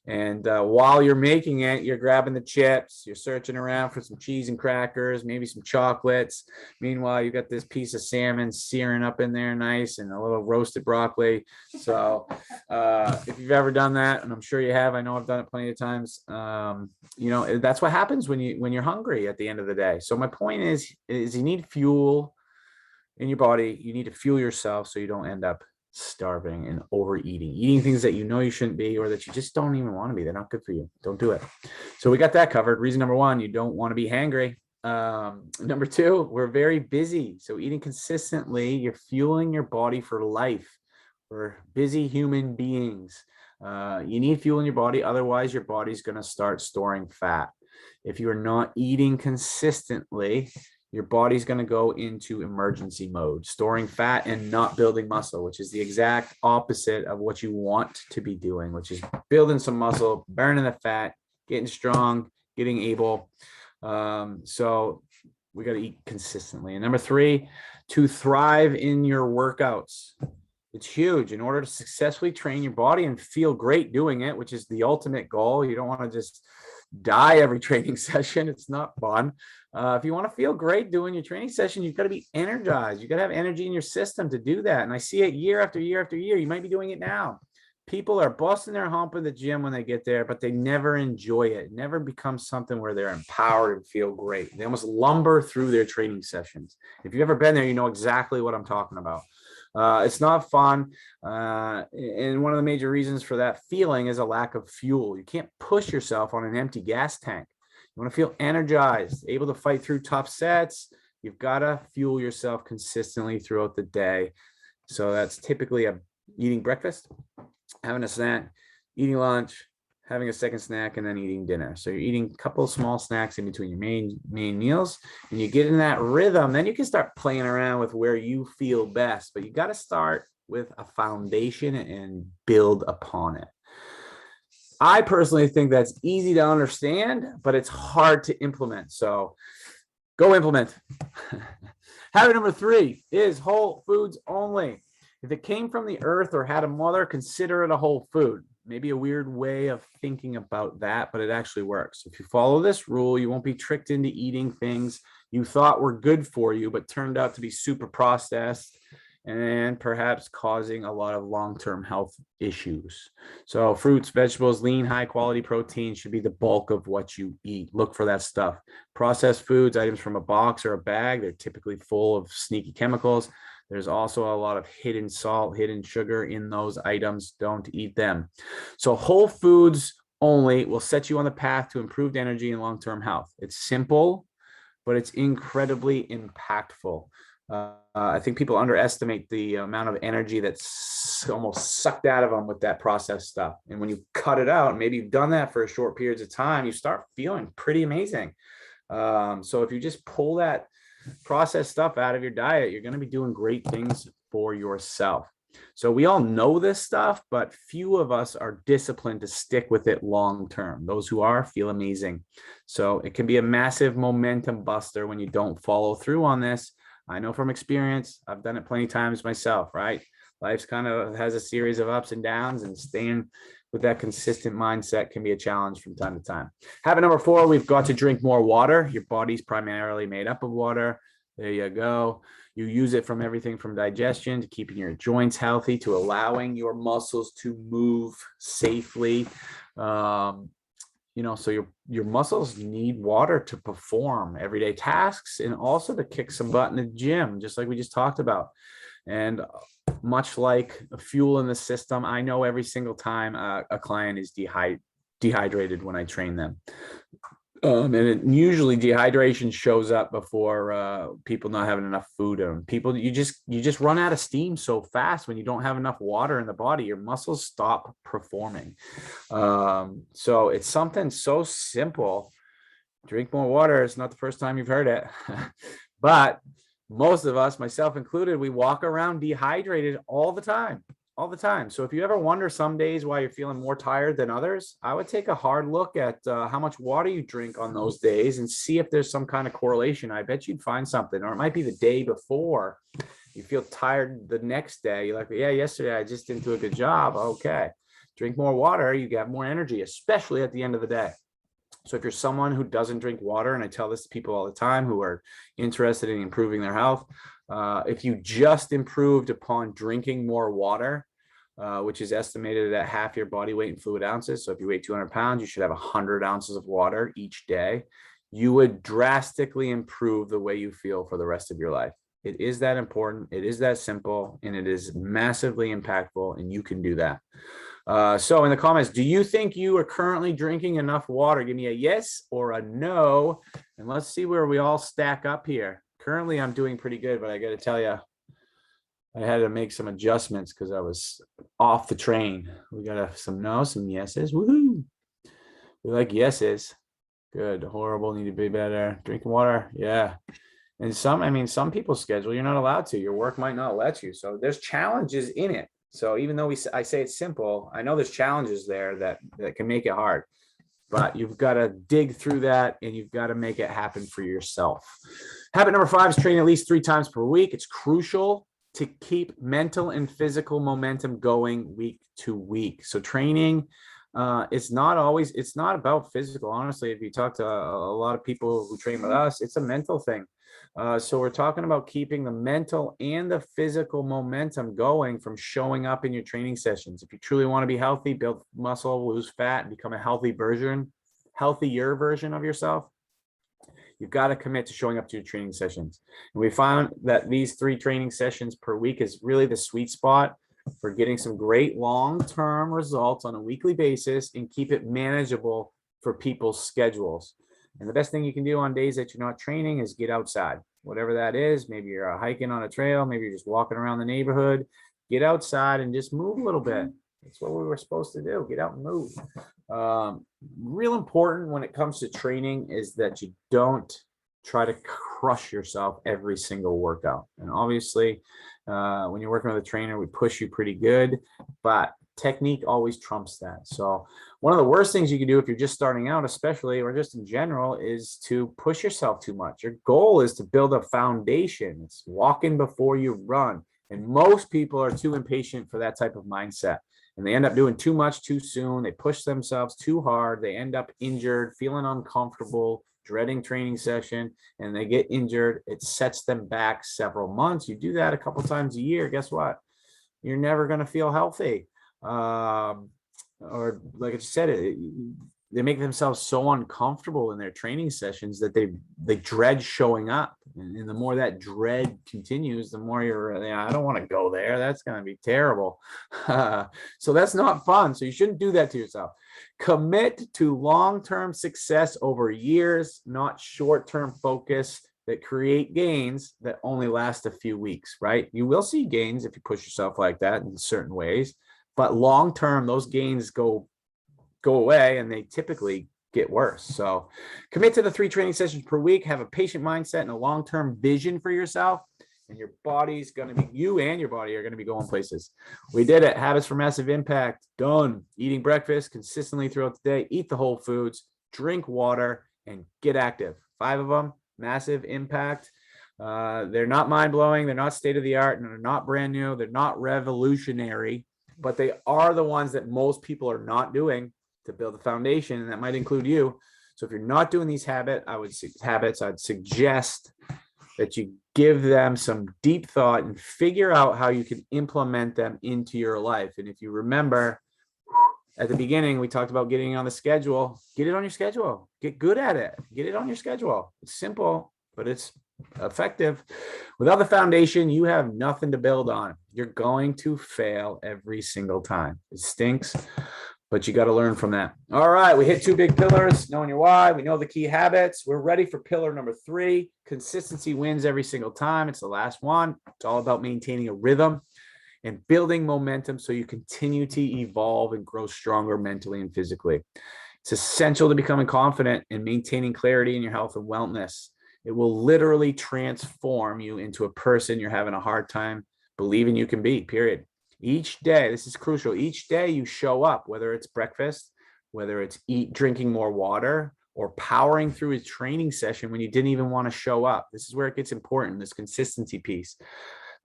And while you're making it, you're grabbing the chips, you're searching around for some cheese and crackers, maybe some chocolates. Meanwhile, you got this piece of salmon searing up in there nice and a little roasted broccoli. So if you've ever done that, and I'm sure you have, I know I've done it plenty of times, you know, that's what happens when you're hungry at the end of the day. So my point is you need fuel in your body. You need to fuel yourself so you don't end up starving and overeating, eating things that you know you shouldn't be, or that you just don't even want to be. They're not good for you. Don't do it. So we got that covered. Reason number one, you don't want to be hangry. Number two, we're very busy. So eating consistently, you're fueling your body for life. We're busy human beings. You need fuel in your body. Otherwise, your body's going to start storing fat. If you're not eating consistently, your body's going to go into emergency mode, storing fat and not building muscle, which is the exact opposite of what you want to be doing, which is building some muscle, burning the fat, getting strong, getting able. So we got to eat consistently. And number three, to thrive in your workouts. It's huge. In order to successfully train your body and feel great doing it, which is the ultimate goal. You don't want to just die every training session. It's not fun. If you want to feel great doing your training session, you've got to be energized. You've got to have energy in your system to do that. And I see it year after year after year. You might be doing it now. People are busting their hump in the gym when they get there, but they never enjoy it. It never becomes something where they're empowered and feel great. They almost lumber through their training sessions. If you've ever been there, you know exactly what I'm talking about. It's not fun. And one of the major reasons for that feeling is a lack of fuel. You can't push yourself on an empty gas tank. You want to feel energized, able to fight through tough sets. You've got to fuel yourself consistently throughout the day. So that's typically eating breakfast, having a snack, eating lunch, having a second snack, and then eating dinner. So you're eating a couple of small snacks in between your main meals, and you get in that rhythm. Then you can start playing around with where you feel best, but you got to start with a foundation and build upon it. I personally think that's easy to understand, but it's hard to implement. So go implement. Habit number three is whole foods only. If it came from the earth or had a mother, consider it a whole food. Maybe a weird way of thinking about that, but it actually works. If you follow this rule, you won't be tricked into eating things you thought were good for you, but turned out to be super processed and perhaps causing a lot of long-term health issues. So fruits, vegetables, lean, high-quality protein should be the bulk of what you eat. Look for that stuff. Processed foods, items from a box or a bag, they're typically full of sneaky chemicals. There's also a lot of hidden salt, hidden sugar in those items. Don't eat them. So whole foods only will set you on the path to improved energy and long-term health. It's simple, but it's incredibly impactful. I think people underestimate the amount of energy that's almost sucked out of them with that processed stuff. And when you cut it out, maybe you've done that for a short periods of time, you start feeling pretty amazing. So if you just pull that processed stuff out of your diet, you're going to be doing great things for yourself. So we all know this stuff, but few of us are disciplined to stick with it long term. Those who are feel amazing. So it can be a massive momentum buster when you don't follow through on this. I know from experience, I've done it plenty of times myself, right? Life's kind of has a series of ups and downs, and staying with that consistent mindset can be a challenge from time to time. Habit number four, we've got to drink more water. Your body's primarily made up of water. There you go. You use it from everything from digestion to keeping your joints healthy to allowing your muscles to move safely. So your muscles need water to perform everyday tasks and also to kick some butt in the gym, just like we just talked about. And much like fuel in the system, I know every single time a client is dehydrated when I train them. And usually dehydration shows up before people not having enough food. And people, you just run out of steam so fast when you don't have enough water in the body. Your muscles stop performing. So it's something so simple. Drink more water. It's not the first time you've heard it, but most of us, myself included, we walk around dehydrated all the time. So if you ever wonder some days why you're feeling more tired than others, I would take a hard look at how much water you drink on those days and see if there's some kind of correlation. I bet you'd find something. Or it might be the day before you feel tired the next day. You're like, yeah, yesterday I just didn't do a good job. Okay. Drink more water, you get more energy, especially at the end of the day. So if you're someone who doesn't drink water, and I tell this to people all the time who are interested in improving their health, if you just improved upon drinking more water, which is estimated at half your body weight in fluid ounces. So if you weigh 200 pounds, you should have 100 ounces of water each day. You would drastically improve the way you feel for the rest of your life. It is that important. It is that simple, and it is massively impactful, and you can do that. So in the comments, do you think you are currently drinking enough water? Give me a yes or a no, and let's see where we all stack up here. Currently, I'm doing pretty good, but I got to tell you, I had to make some adjustments because I was off the train. We got some no's, some yeses. Woohoo! We like yeses. Good. Horrible. Need to be better. Drinking water. Yeah. And some people's schedule, you're not allowed to. Your work might not let you. So there's challenges in it. So even though I say it's simple, I know there's challenges there that can make it hard. But you've got to dig through that, and you've got to make it happen for yourself. Habit number 5 is train at least 3 times per week. It's crucial to keep mental and physical momentum going week to week. So training, it's not about physical. Honestly, if you talk to a lot of people who train with us, it's a mental thing. So we're talking about keeping the mental and the physical momentum going from showing up in your training sessions. If you truly want to be healthy, build muscle, lose fat, and become a healthier version of yourself, you've got to commit to showing up to your training sessions. And we found that these 3 training sessions per week is really the sweet spot for getting some great long-term results on a weekly basis and keep it manageable for people's schedules. And the best thing you can do on days that you're not training is get outside, whatever that is. Maybe you're hiking on a trail, maybe you're just walking around the neighborhood. Get outside and just move a little bit. That's what we were supposed to do. Get out and move. Real important when it comes to training is that you don't try to crush yourself every single workout. And obviously, when you're working with a trainer, we push you pretty good, but technique always trumps that. So one of the worst things you can do if you're just starting out, especially, or just in general, is to push yourself too much. Your goal is to build a foundation. It's walking before you run. And most people are too impatient for that type of mindset. And they end up doing too much too soon. They push themselves too hard. They end up injured, feeling uncomfortable, dreading training session, and they get injured. It sets them back several months. You do that a couple times a year, guess what? You're never going to feel healthy. Or like I said, they make themselves so uncomfortable in their training sessions that they dread showing up. And the more that dread continues, the more I don't want to go there. That's going to be terrible. So that's not fun. So you shouldn't do that to yourself. Commit to long-term success over years, not short-term focus that create gains that only last a few weeks, right? You will see gains if you push yourself like that in certain ways, but long-term, those gains go away and they typically get worse. So commit to the 3 training sessions per week, have a patient mindset and a long-term vision for yourself, and your body's going to be, you and your body are going to be going places. We did it. Habits for massive impact. Done. Eating breakfast consistently throughout the day, eat the whole foods, drink water, and get active. 5 of them, massive impact. They're not mind-blowing. They're not state-of-the-art, and they're not brand new. They're not revolutionary, but they are the ones that most people are not doing to build a foundation, and that might include you. So if you're not doing these habits, I'd suggest that you give them some deep thought and figure out how you can implement them into your life. And if you remember at the beginning, we talked about getting on the schedule. Get it on your schedule. Get good at it. Get it on your schedule. It's simple, but it's effective. Without the foundation, you have nothing to build on. You're going to fail every single time. It stinks, but you got to learn from that. All right, we hit 2 big pillars, knowing your why. We know the key habits. We're ready for pillar number 3. Consistency wins every single time. It's the last one. It's all about maintaining a rhythm and building momentum so you continue to evolve and grow stronger mentally and physically. It's essential to becoming confident and maintaining clarity in your health and wellness. It will literally transform you into a person you're having a hard time believing you can be, period. Each day, this is crucial, each day you show up, whether it's breakfast, whether it's drinking more water, or powering through a training session when you didn't even want to show up. This is where it gets important, this consistency piece.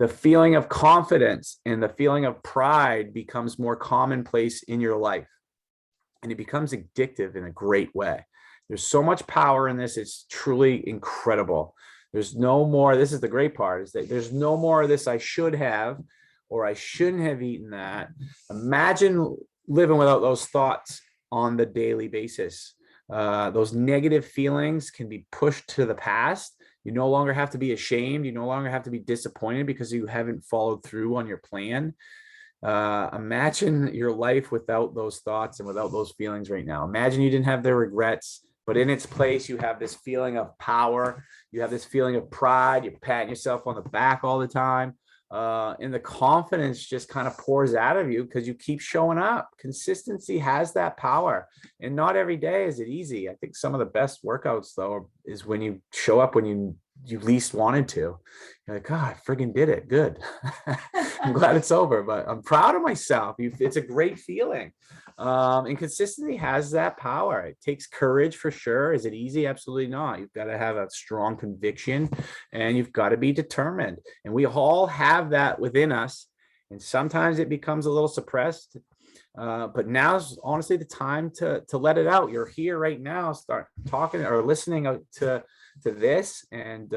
The feeling of confidence and the feeling of pride becomes more commonplace in your life, and it becomes addictive in a great way. There's so much power in this. It's truly incredible. There's no more, this is the great part, is that there's no more of this I should have, or I shouldn't have eaten that. Imagine living without those thoughts on the daily basis. Those negative feelings can be pushed to the past, You no longer have to be ashamed. You no longer have to be disappointed because you haven't followed through on your plan. Imagine your life without those thoughts and without those feelings right now. Imagine you didn't have the regrets, but in its place, you have this feeling of power. You have this feeling of pride. You're patting yourself on the back all the time. And the confidence just kind of pours out of you because you keep showing up. Consistency has that power, and not every day is it easy. I think some of the best workouts though is when you show up when you least wanted to. You're like, God, I friggin' did it. Good. I'm glad it's over, but I'm proud of myself. It's a great feeling. And consistency has that power. It takes courage for sure. Is it easy? Absolutely not. You've got to have a strong conviction and you've got to be determined. And we all have that within us. And sometimes it becomes a little suppressed. But now's honestly the time to let it out. You're here right now. Start talking or listening to this. And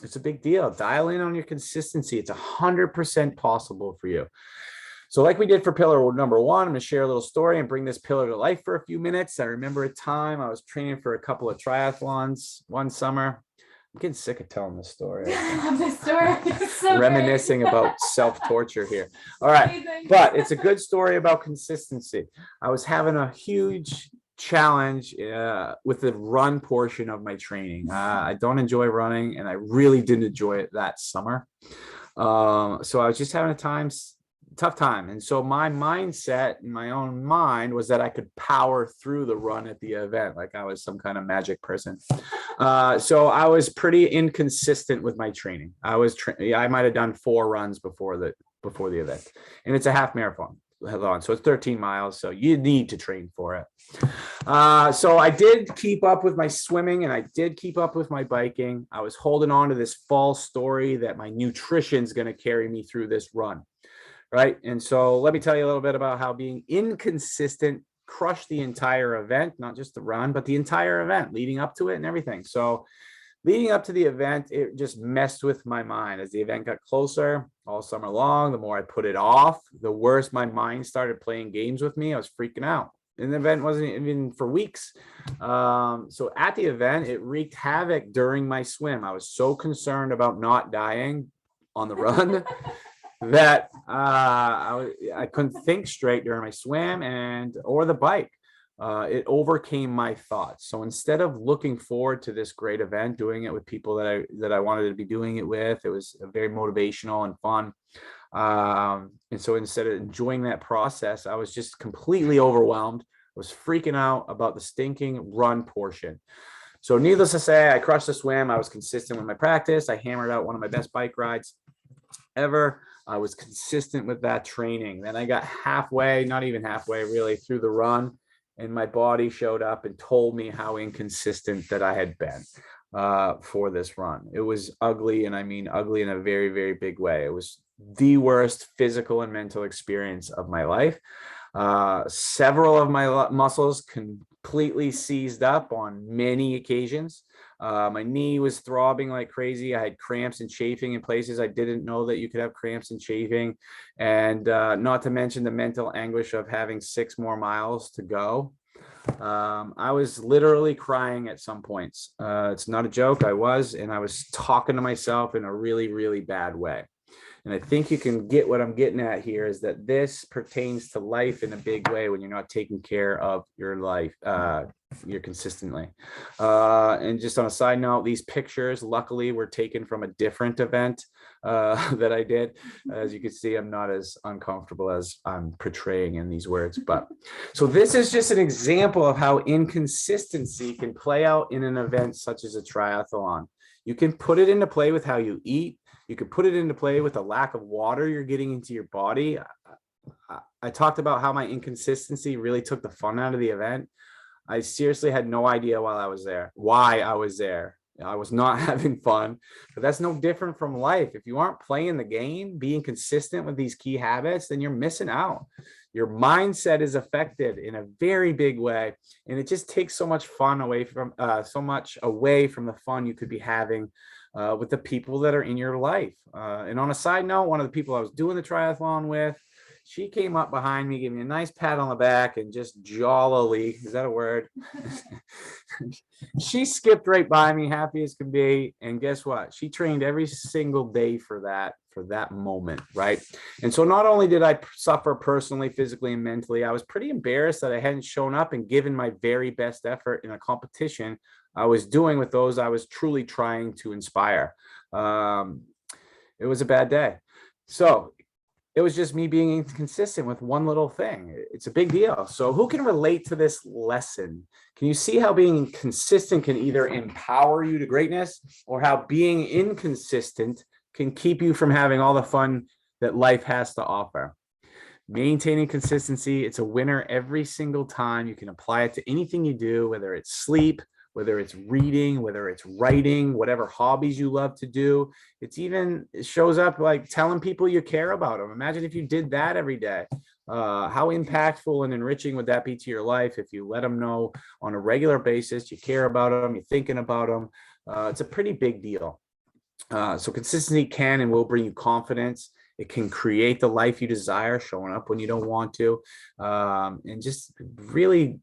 it's a big deal. Dial in on your consistency. It's 100% possible for you. So like we did for pillar number one, I'm going to share a little story and bring this pillar to life for a few minutes. I remember a time I was training for a couple of triathlons one summer. I'm getting sick of telling this story. I love this story. It's so reminiscing great. about self-torture here. All right. But it's a good story about consistency. I was having a huge challenge with the run portion of my training. I don't enjoy running, and I really didn't enjoy it that summer. So I was just having tough time. And so my mindset in my own mind was that I could power through the run at the event, like I was some kind of magic person. So I was pretty inconsistent with my training. I might have done 4 runs before the event, and it's a half marathon. So it's 13 miles. So you need to train for it. So I did keep up with my swimming and I did keep up with my biking. I was holding on to this false story that my nutrition's going to carry me through this run. Right. And so let me tell you a little bit about how being inconsistent crushed the entire event, not just the run, but the entire event leading up to it and everything. So leading up to the event, it just messed with my mind. As the event got closer all summer long, the more I put it off, the worse my mind started playing games with me. I was freaking out. And the event wasn't even for weeks. So at the event, it wreaked havoc during my swim. I was so concerned about not dying on the run that I couldn't think straight during my swim or the bike. It overcame my thoughts. So instead of looking forward to this great event, doing it with people that I wanted to be doing it with, it was very motivational and fun. And so instead of enjoying that process, I was just completely overwhelmed. I was freaking out about the stinking run portion. So needless to say, I crushed the swim. I was consistent with my practice. I hammered out one of my best bike rides ever. I was consistent with that training. Then I got halfway, not even halfway really, through the run, and my body showed up and told me how inconsistent that I had been for this run. It was ugly, and I mean ugly in a very, very big way. It was the worst physical and mental experience of my life. Several of my muscles completely seized up on many occasions. My knee was throbbing like crazy. I had cramps and chafing in places I didn't know that you could have cramps and chafing. And not to mention the mental anguish of having 6 more miles to go. I was literally crying at some points. It's not a joke. I was talking to myself in a really, really bad way. And I think you can get what I'm getting at here is that this pertains to life in a big way when you're not taking care of your life, you're consistently. And just on a side note, these pictures, luckily, were taken from a different event that I did. As you can see, I'm not as uncomfortable as I'm portraying in these words. But so this is just an example of how inconsistency can play out in an event such as a triathlon. You can put it into play with how you eat. You could put it into play with the lack of water you're getting into your body. I talked about how my inconsistency really took the fun out of the event. I seriously had no idea why I was there. I was not having fun, but that's no different from life. If you aren't playing the game, being consistent with these key habits, then you're missing out. Your mindset is affected in a very big way, and it just takes so much fun away from the fun you could be having with the people that are in your life. And on a side note, one of the people I was doing the triathlon with, She came up behind me, gave me a nice pat on the back, and just jollily, is that a word? She skipped right by me, happy as could be. And guess what? She trained every single day for that moment, right? And so not only did I suffer personally, physically, and mentally, I was pretty embarrassed that I hadn't shown up and given my very best effort in a competition I was doing with those I was truly trying to inspire. It was a bad day. So it was just me being inconsistent with one little thing. It's a big deal. So who can relate to this lesson? Can you see how being consistent can either empower you to greatness, or how being inconsistent can keep you from having all the fun that life has to offer? Maintaining consistency, it's a winner every single time. You can apply it to anything you do, whether it's sleep, whether it's reading, whether it's writing, whatever hobbies you love to do. It shows up like telling people you care about them. Imagine if you did that every day. How impactful and enriching would that be to your life if you let them know on a regular basis you care about them, you're thinking about them. It's a pretty big deal. So consistency can and will bring you confidence. It can create the life you desire, showing up when you don't want to, and just really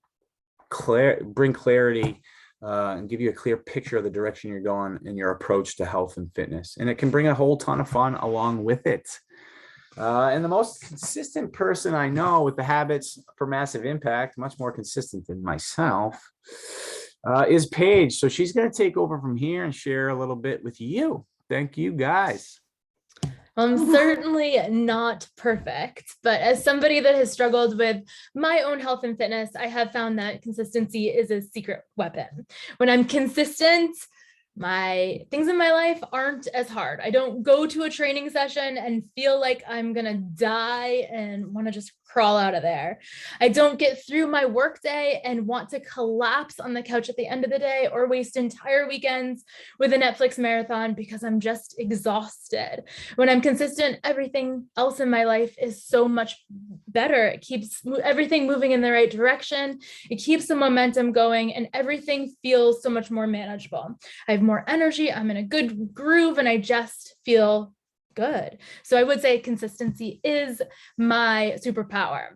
bring clarity and give you a clear picture of the direction you're going in your approach to health and fitness. And it can bring a whole ton of fun along with it. And the most consistent person I know with the habits for massive impact, much more consistent than myself, is Paige. So she's going to take over from here and share a little bit with you. Thank you, guys. I'm certainly not perfect, but as somebody that has struggled with my own health and fitness, I have found that consistency is a secret weapon. When I'm consistent, my things in my life aren't as hard. I don't go to a training session and feel like I'm gonna die and want to just crawl out of there. I don't get through my workday and want to collapse on the couch at the end of the day or waste entire weekends with a Netflix marathon because I'm just exhausted. When I'm consistent, everything else in my life is so much better. It keeps everything moving in the right direction. It keeps the momentum going, and everything feels so much more manageable. I have more energy, I'm in a good groove, and I just feel good. So I would say consistency is my superpower.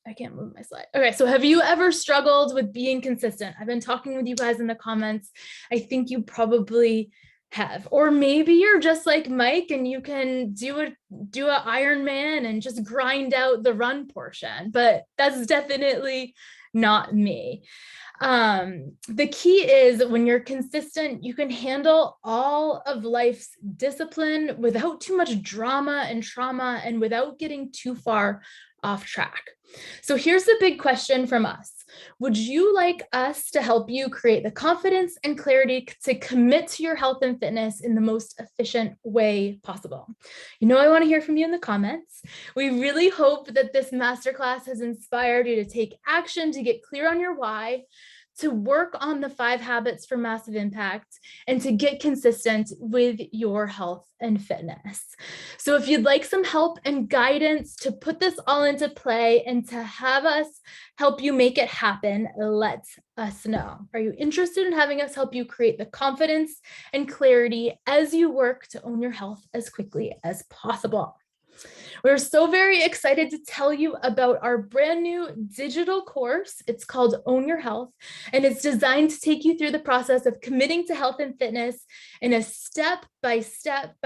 I can't move my slide. Okay, so have you ever struggled with being consistent? I've been talking with you guys in the comments. I think you probably have, or maybe you're just like Mike and you can do a Ironman and just grind out the run portion, but that's definitely not me. The key is when you're consistent, you can handle all of life's discipline without too much drama and trauma and without getting too far off track. So here's the big question from us. Would you like us to help you create the confidence and clarity to commit to your health and fitness in the most efficient way possible? I want to hear from you in the comments. We really hope that this masterclass has inspired you to take action, to get clear on your why, to work on the 5 habits for massive impact, and to get consistent with your health and fitness. So if you'd like some help and guidance to put this all into play and to have us help you make it happen, let us know. Are you interested in having us help you create the confidence and clarity as you work to own your health as quickly as possible? We're so very excited to tell you about our brand new digital course. It's called Own Your Health, and it's designed to take you through the process of committing to health and fitness in a step-by-step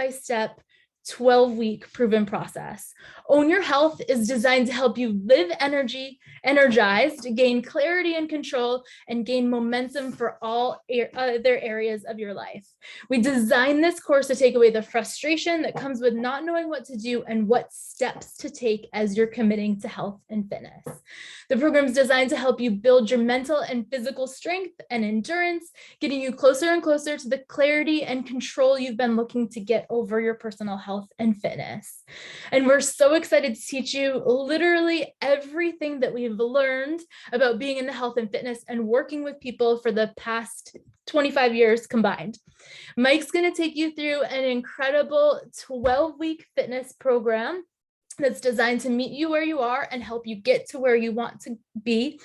12-week proven process. Own Your Health is designed to help you live energized, gain clarity and control, and gain momentum for all other areas of your life. We designed this course to take away the frustration that comes with not knowing what to do and what steps to take as you're committing to health and fitness. The program is designed to help you build your mental and physical strength and endurance, getting you closer and closer to the clarity and control you've been looking to get over your personal health and fitness. And we're so excited to teach you literally everything that we've learned about being in the health and fitness and working with people for the past 25 years combined. Mike's going to take you through an incredible 12-week fitness program that's designed to meet you where you are and help you get to where you want to be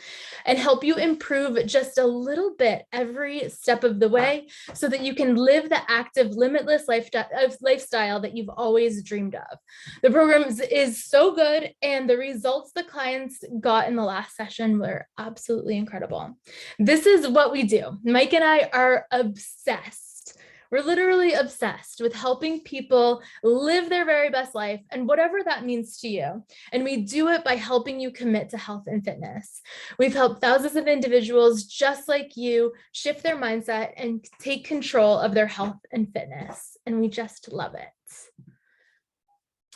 and help you improve just a little bit every step of the way so that you can live the active, limitless lifestyle that you've always dreamed of. The program is so good, and the results the clients got in the last session were absolutely incredible. This is what we do. Mike and I are obsessed. We're literally obsessed with helping people live their very best life and whatever that means to you. And we do it by helping you commit to health and fitness. We've helped thousands of individuals just like you shift their mindset and take control of their health and fitness. And we just love it.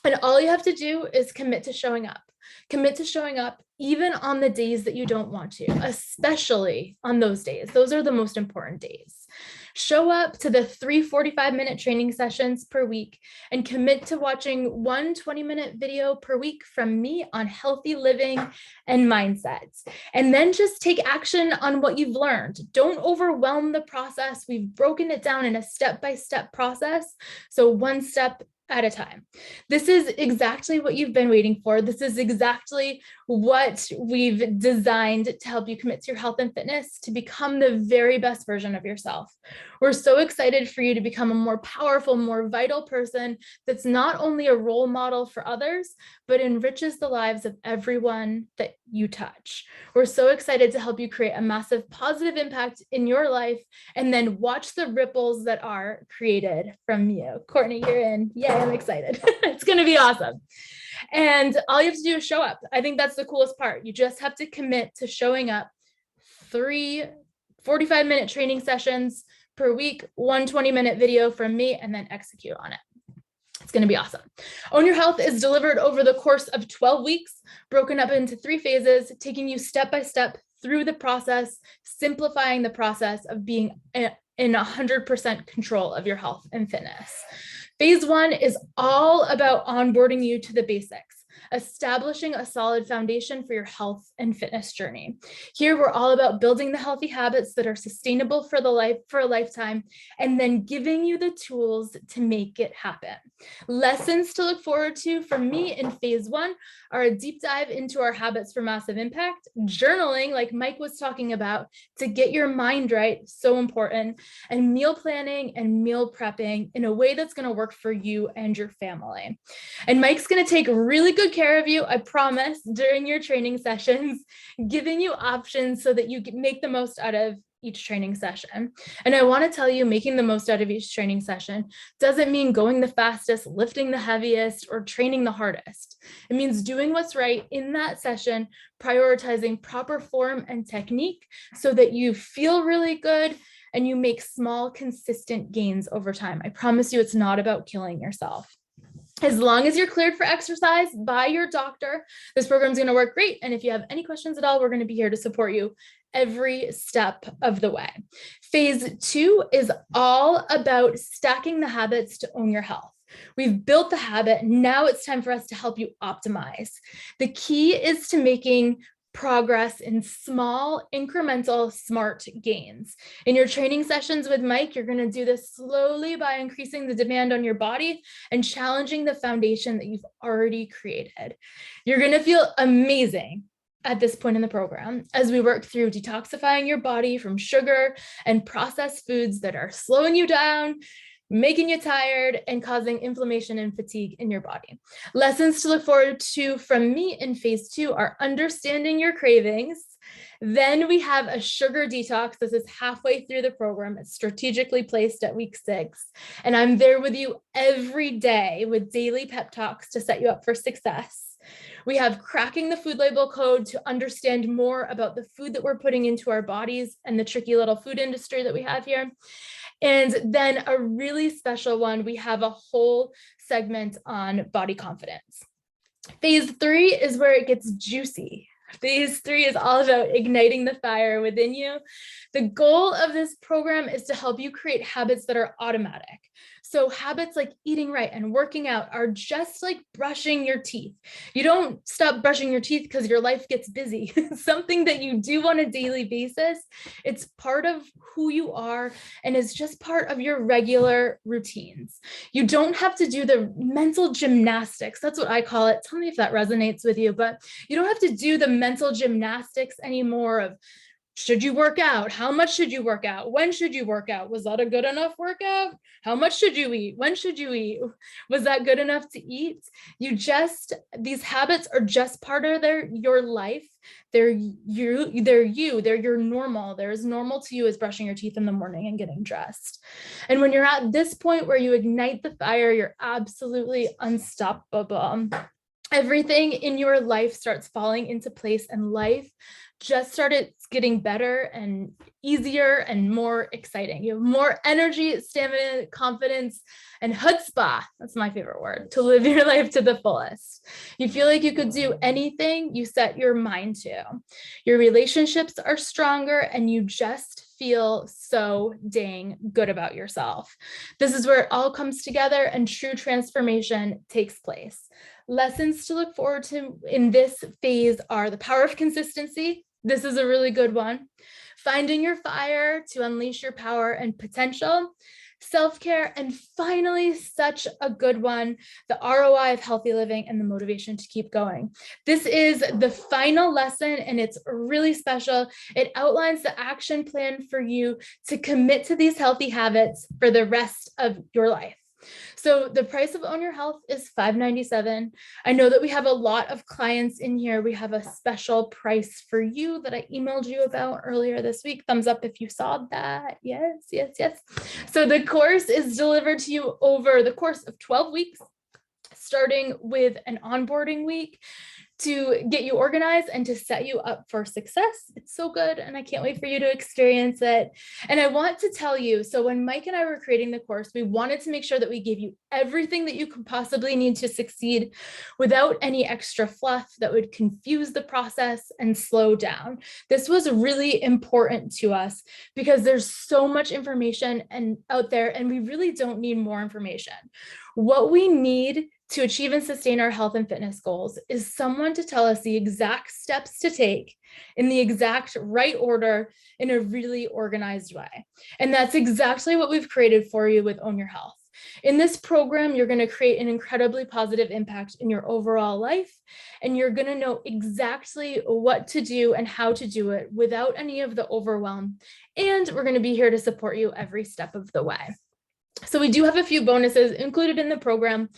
And all you have to do is commit to showing up. Commit to showing up even on the days that you don't want to, especially on those days. Those are the most important days. Show up to the 3 45-minute training sessions per week and commit to watching 1 20-minute video per week from me on healthy living and mindsets. And then just take action on what you've learned. Don't overwhelm the process. We've broken it down in a step-by-step process. So one step at a time. This is exactly what you've been waiting for. This is exactly what we've designed to help you commit to your health and fitness to become the very best version of yourself. We're so excited for you to become a more powerful, more vital person that's not only a role model for others, but enriches the lives of everyone that you touch. We're so excited to help you create a massive positive impact in your life and then watch the ripples that are created from you. Courtney, you're in. Yay, I'm excited. It's going to be awesome. And all you have to do is show up. I think that's the coolest part. You just have to commit to showing up 3 45-minute training sessions per week, 1 20-minute video from me, and then execute on it. It's going to be awesome. Own Your Health is delivered over the course of 12 weeks, broken up into 3 phases, taking you step by step through the process, simplifying the process of being in 100% control of your health and fitness. Phase 1 is all about onboarding you to the basics, establishing a solid foundation for your health and fitness journey. Here, we're all about building the healthy habits that are sustainable for a lifetime, and then giving you the tools to make it happen. Lessons to look forward to from me in phase 1 are a deep dive into our habits for massive impact, journaling, like Mike was talking about, to get your mind right, so important, and meal planning and meal prepping in a way that's going to work for you and your family. And Mike's going to take really good care of you, I promise, during your training sessions, giving you options so that you make the most out of each training session. And I want to tell you, making the most out of each training session doesn't mean going the fastest, lifting the heaviest, or training the hardest. It means doing what's right in that session, prioritizing proper form and technique so that you feel really good and you make small, consistent gains over time. I promise you, it's not about killing yourself. As long as you're cleared for exercise by your doctor, this program is going to work great. And if you have any questions at all, we're going to be here to support you every step of the way. Phase 2 is all about stacking the habits to own your health. We've built the habit. Now it's time for us to help you optimize. The key is to making progress in small, incremental, smart gains. In your training sessions with Mike, you're going to do this slowly by increasing the demand on your body and challenging the foundation that you've already created. You're going to feel amazing at this point in the program as we work through detoxifying your body from sugar and processed foods that are slowing you down, making you tired, and causing inflammation and fatigue in your body. Lessons to look forward to from me in phase 2 are understanding your cravings. Then we have a sugar detox. This is halfway through the program. It's strategically placed at week 6. And I'm there with you every day with daily pep talks to set you up for success. We have cracking the food label code to understand more about the food that we're putting into our bodies and the tricky little food industry that we have here. And then a really special one, we have a whole segment on body confidence. Phase 3 is where it gets juicy. Phase 3 is all about igniting the fire within you. The goal of this program is to help you create habits that are automatic. So habits like eating right and working out are just like brushing your teeth. You don't stop brushing your teeth because your life gets busy. Something that you do on a daily basis. It's part of who you are and is just part of your regular routines. You don't have to do the mental gymnastics. That's what I call it. Tell me if that resonates with you, but you don't have to do the mental gymnastics anymore of should you work out? How much should you work out? When should you work out? Was that a good enough workout? How much should you eat? When should you eat? Was that good enough to eat? These habits are just part of your life. They're your normal. They're as normal to you as brushing your teeth in the morning and getting dressed. And when you're at this point where you ignite the fire, you're absolutely unstoppable. Everything in your life starts falling into place, and life just started getting better and easier and more exciting. You have more energy, stamina, confidence, and chutzpah. That's my favorite word, to live your life to the fullest. You feel like you could do anything you set your mind to. Your relationships are stronger, and you just feel so dang good about yourself. This is where it all comes together and true transformation takes place. Lessons to look forward to in this phase are the power of consistency. This is a really good one. Finding your fire to unleash your power and potential. Self-care, and finally, such a good one, the ROI of healthy living and the motivation to keep going. This is the final lesson, and it's really special. It outlines the action plan for you to commit to these healthy habits for the rest of your life. So the price of Own Your Health is $597. I know that we have a lot of clients in here. We have a special price for you that I emailed you about earlier this week. Thumbs up if you saw that. Yes, yes, yes. So the course is delivered to you over the course of 12 weeks, starting with an onboarding week to get you organized and to set you up for success. It's so good, and I can't wait for you to experience it. And I want to tell you, so when Mike and I were creating the course, we wanted to make sure that we gave you everything that you could possibly need to succeed without any extra fluff that would confuse the process and slow down. This was really important to us because there's so much information out there, and we really don't need more information. What we need to achieve and sustain our health and fitness goals is someone to tell us the exact steps to take in the exact right order in a really organized way. And that's exactly what we've created for you with Own Your Health. In this program, you're going to create an incredibly positive impact in your overall life, and you're going to know exactly what to do and how to do it without any of the overwhelm. And we're going to be here to support you every step of the way. So we do have a few bonuses included in the program.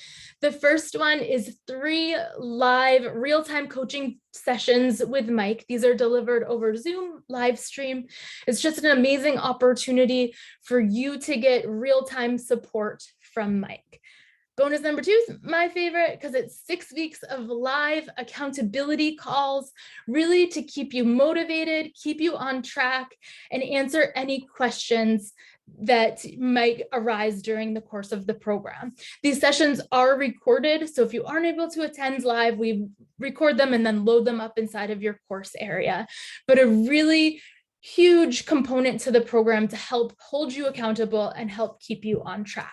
The first one is 3 live real-time coaching sessions with Mike. These are delivered over Zoom live stream. It's just an amazing opportunity for you to get real-time support from Mike. Bonus number 2 is my favorite because it's 6 weeks of live accountability calls, really to keep you motivated, keep you on track, and answer any questions that might arise during the course of the program. These sessions are recorded, so if you aren't able to attend live, we record them and then load them up inside of your course area. But a really huge component to the program to help hold you accountable and help keep you on track.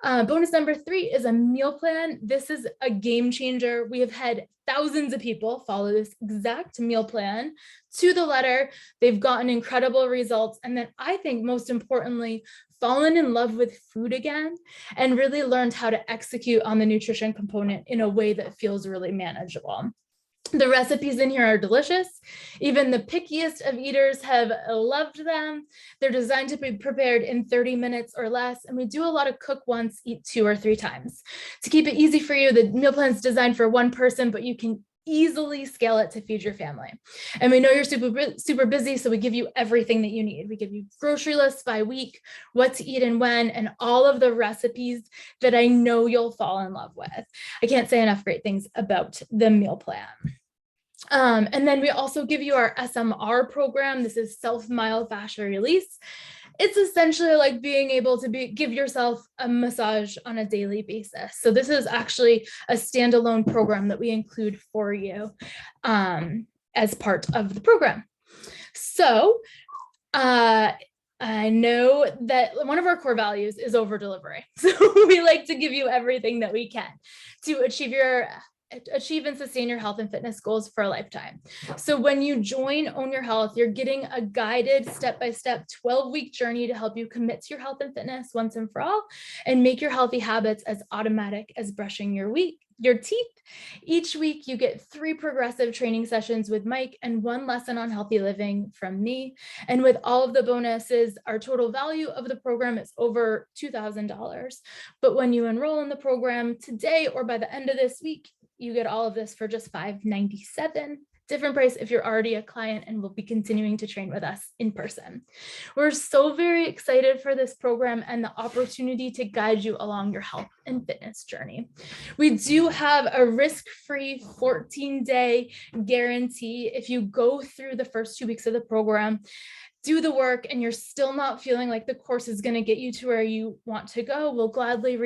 Bonus number 3 is a meal plan. This is a game changer. We have had thousands of people follow this exact meal plan to the letter. They've gotten incredible results. And then I think most importantly, fallen in love with food again and really learned how to execute on the nutrition component in a way that feels really manageable. The recipes in here are delicious. Even the pickiest of eaters have loved them. They're designed to be prepared in 30 minutes or less, and we do a lot of cook once, eat 2 or 3 times. To keep it easy for you, the meal plan is designed for one person, but you can easily scale it to feed your family. And we know you're super busy, so we give you everything that you need. We give you grocery lists by week, what to eat and when, and all of the recipes that I know you'll fall in love with. I can't say enough great things about the meal plan. And then we also give you our SMR program. This is self-myofascial release. It's essentially like being able to give yourself a massage on a daily basis. So this is actually a standalone program that we include for you as part of the program. So I know that one of our core values is over delivering. So we like to give you everything that we can to achieve and sustain your health and fitness goals for a lifetime. So when you join Own Your Health, you're getting a guided step-by-step 12-week journey to help you commit to your health and fitness once and for all, and make your healthy habits as automatic as brushing your teeth. Each week you get 3 progressive training sessions with Mike and 1 lesson on healthy living from me. And with all of the bonuses, our total value of the program is over $2,000. But when you enroll in the program today or by the end of this week, you get all of this for just $597. Different price if you're already a client and will be continuing to train with us in person. We're so very excited for this program and the opportunity to guide you along your health and fitness journey. We do have a risk-free 14-day guarantee. If you go through the first 2 weeks of the program, do the work, and you're still not feeling like the course is going to get you to where you want to go, we'll gladly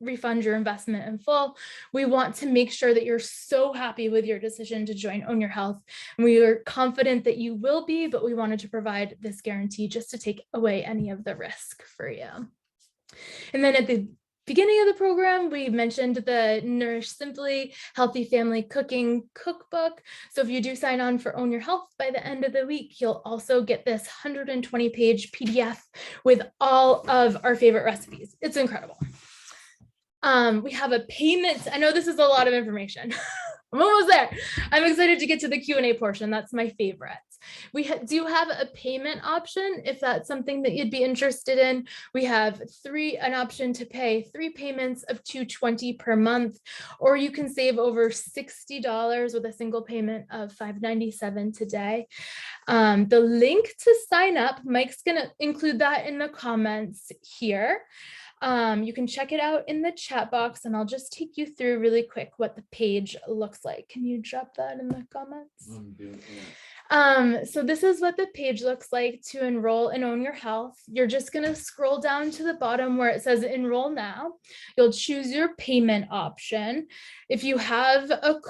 refund your investment in full. We want to make sure that you're so happy with your decision to join Own Your Health. And we are confident that you will be, but we wanted to provide this guarantee just to take away any of the risk for you. And then at the beginning of the program, we mentioned the Nourish Simply Healthy Family Cooking Cookbook. So if you do sign on for Own Your Health by the end of the week, you'll also get this 120-page PDF with all of our favorite recipes. It's incredible. We have a payment. I know this is a lot of information. I'm almost there. I'm excited to get to the Q&A portion. That's my favorite. We do have a payment option if that's something that you'd be interested in. We have an option to pay 3 payments of $220 per month, or you can save over $60 with a single payment of $597 today. The link to sign up, Mike's going to include that in the comments here. You can check it out in the chat box, and I'll just take you through really quick what the page looks like. Can you drop that in the comments? So this is what the page looks like to enroll in Own Your Health. You're just going to scroll down to the bottom where it says enroll now. You'll choose your payment option. If you have a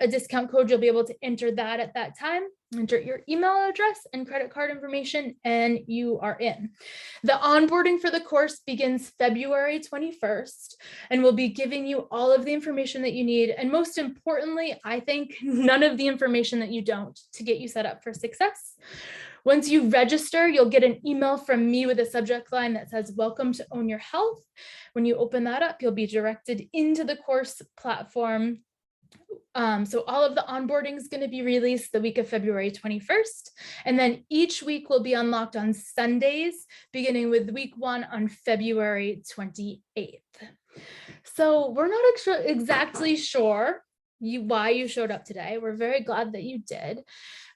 discount code, you'll be able to enter that at that time. Enter your email address and credit card information, and you are in. The onboarding for the course begins February 21st, and we'll be giving you all of the information that you need. And most importantly, I think none of the information that you don't to get you set up for success. Once you register, you'll get an email from me with a subject line that says, "Welcome to Own Your Health." When you open that up, you'll be directed into the course platform. So all of the onboarding is going to be released the week of February 21st. And then each week will be unlocked on Sundays, beginning with week 1 on February 28th. So we're not exactly sure why you showed up today. We're very glad that you did.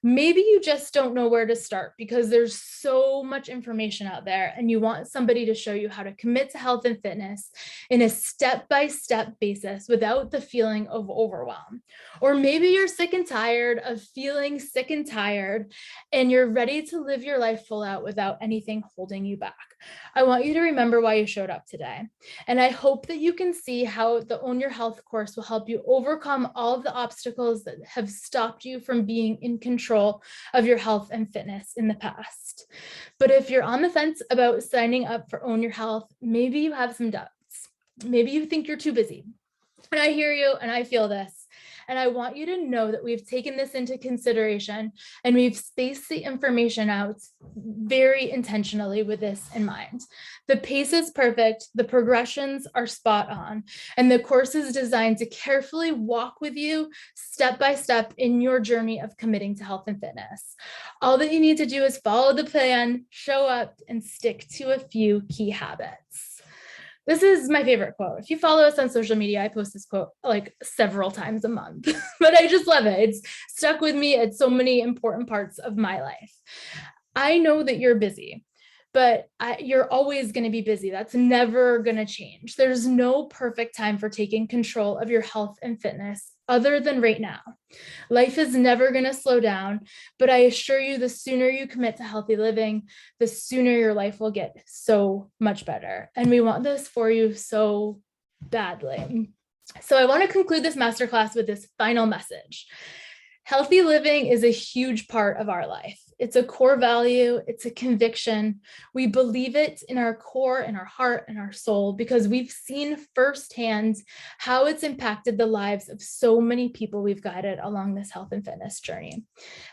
Maybe you just don't know where to start because there's so much information out there and you want somebody to show you how to commit to health and fitness in a step-by-step basis without the feeling of overwhelm. Or maybe you're sick and tired of feeling sick and tired and you're ready to live your life full out without anything holding you back. I want you to remember why you showed up today. And I hope that you can see how the Own Your Health course will help you overcome all of the obstacles that have stopped you from being in control of your health and fitness in the past. But if you're on the fence about signing up for Own Your Health, maybe you have some doubts. Maybe you think you're too busy. And I hear you and I feel this. And I want you to know that we've taken this into consideration and we've spaced the information out very intentionally with this in mind. The pace is perfect, the progressions are spot on, and the course is designed to carefully walk with you step by step in your journey of committing to health and fitness. All that you need to do is follow the plan, show up, and stick to a few key habits. This is my favorite quote. If you follow us on social media, I post this quote like several times a month, but I just love it. It's stuck with me at so many important parts of my life. I know that you're busy, but you're always going to be busy. That's never going to change. There's no perfect time for taking control of your health and fitness other than right now. Life is never going to slow down, but I assure you, the sooner you commit to healthy living, the sooner your life will get so much better. And we want this for you so badly. So I want to conclude this masterclass with this final message. Healthy living is a huge part of our life. It's a core value. It's a conviction. We believe it in our core, in our heart, and our soul, because we've seen firsthand how it's impacted the lives of so many people we've guided along this health and fitness journey.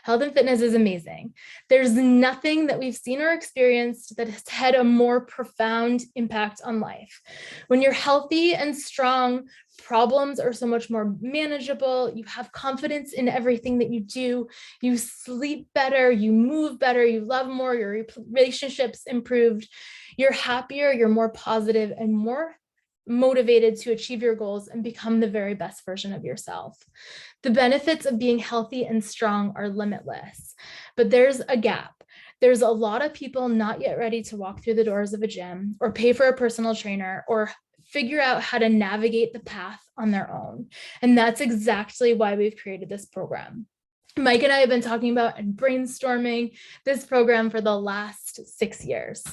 Health and fitness is amazing. There's nothing that we've seen or experienced that has had a more profound impact on life. When you're healthy and strong, problems are so much more manageable. You have confidence in everything that you do. You sleep better, you move better, you love more, your relationships improved. You're happier, you're more positive, and more motivated to achieve your goals and become the very best version of yourself. The benefits of being healthy and strong are limitless, but there's a gap. There's a lot of people not yet ready to walk through the doors of a gym or pay for a personal trainer or figure out how to navigate the path on their own. And that's exactly why we've created this program. Mike and I have been talking about and brainstorming this program for the last 6 years.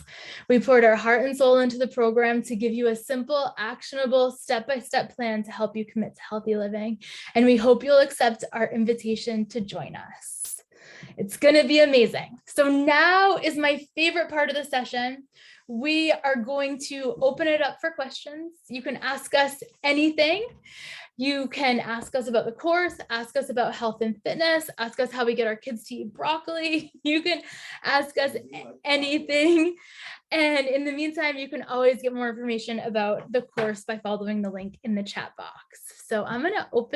We poured our heart and soul into the program to give you a simple, actionable, step-by-step plan to help you commit to healthy living. And we hope you'll accept our invitation to join us. It's going to be amazing. So now is my favorite part of the session. We are going to open it up for questions. You can ask us anything. You can ask us about the course, ask us about health and fitness, ask us how we get our kids to eat broccoli. You can ask us anything. And in the meantime, you can always get more information about the course by following the link in the chat box. So I'm going to open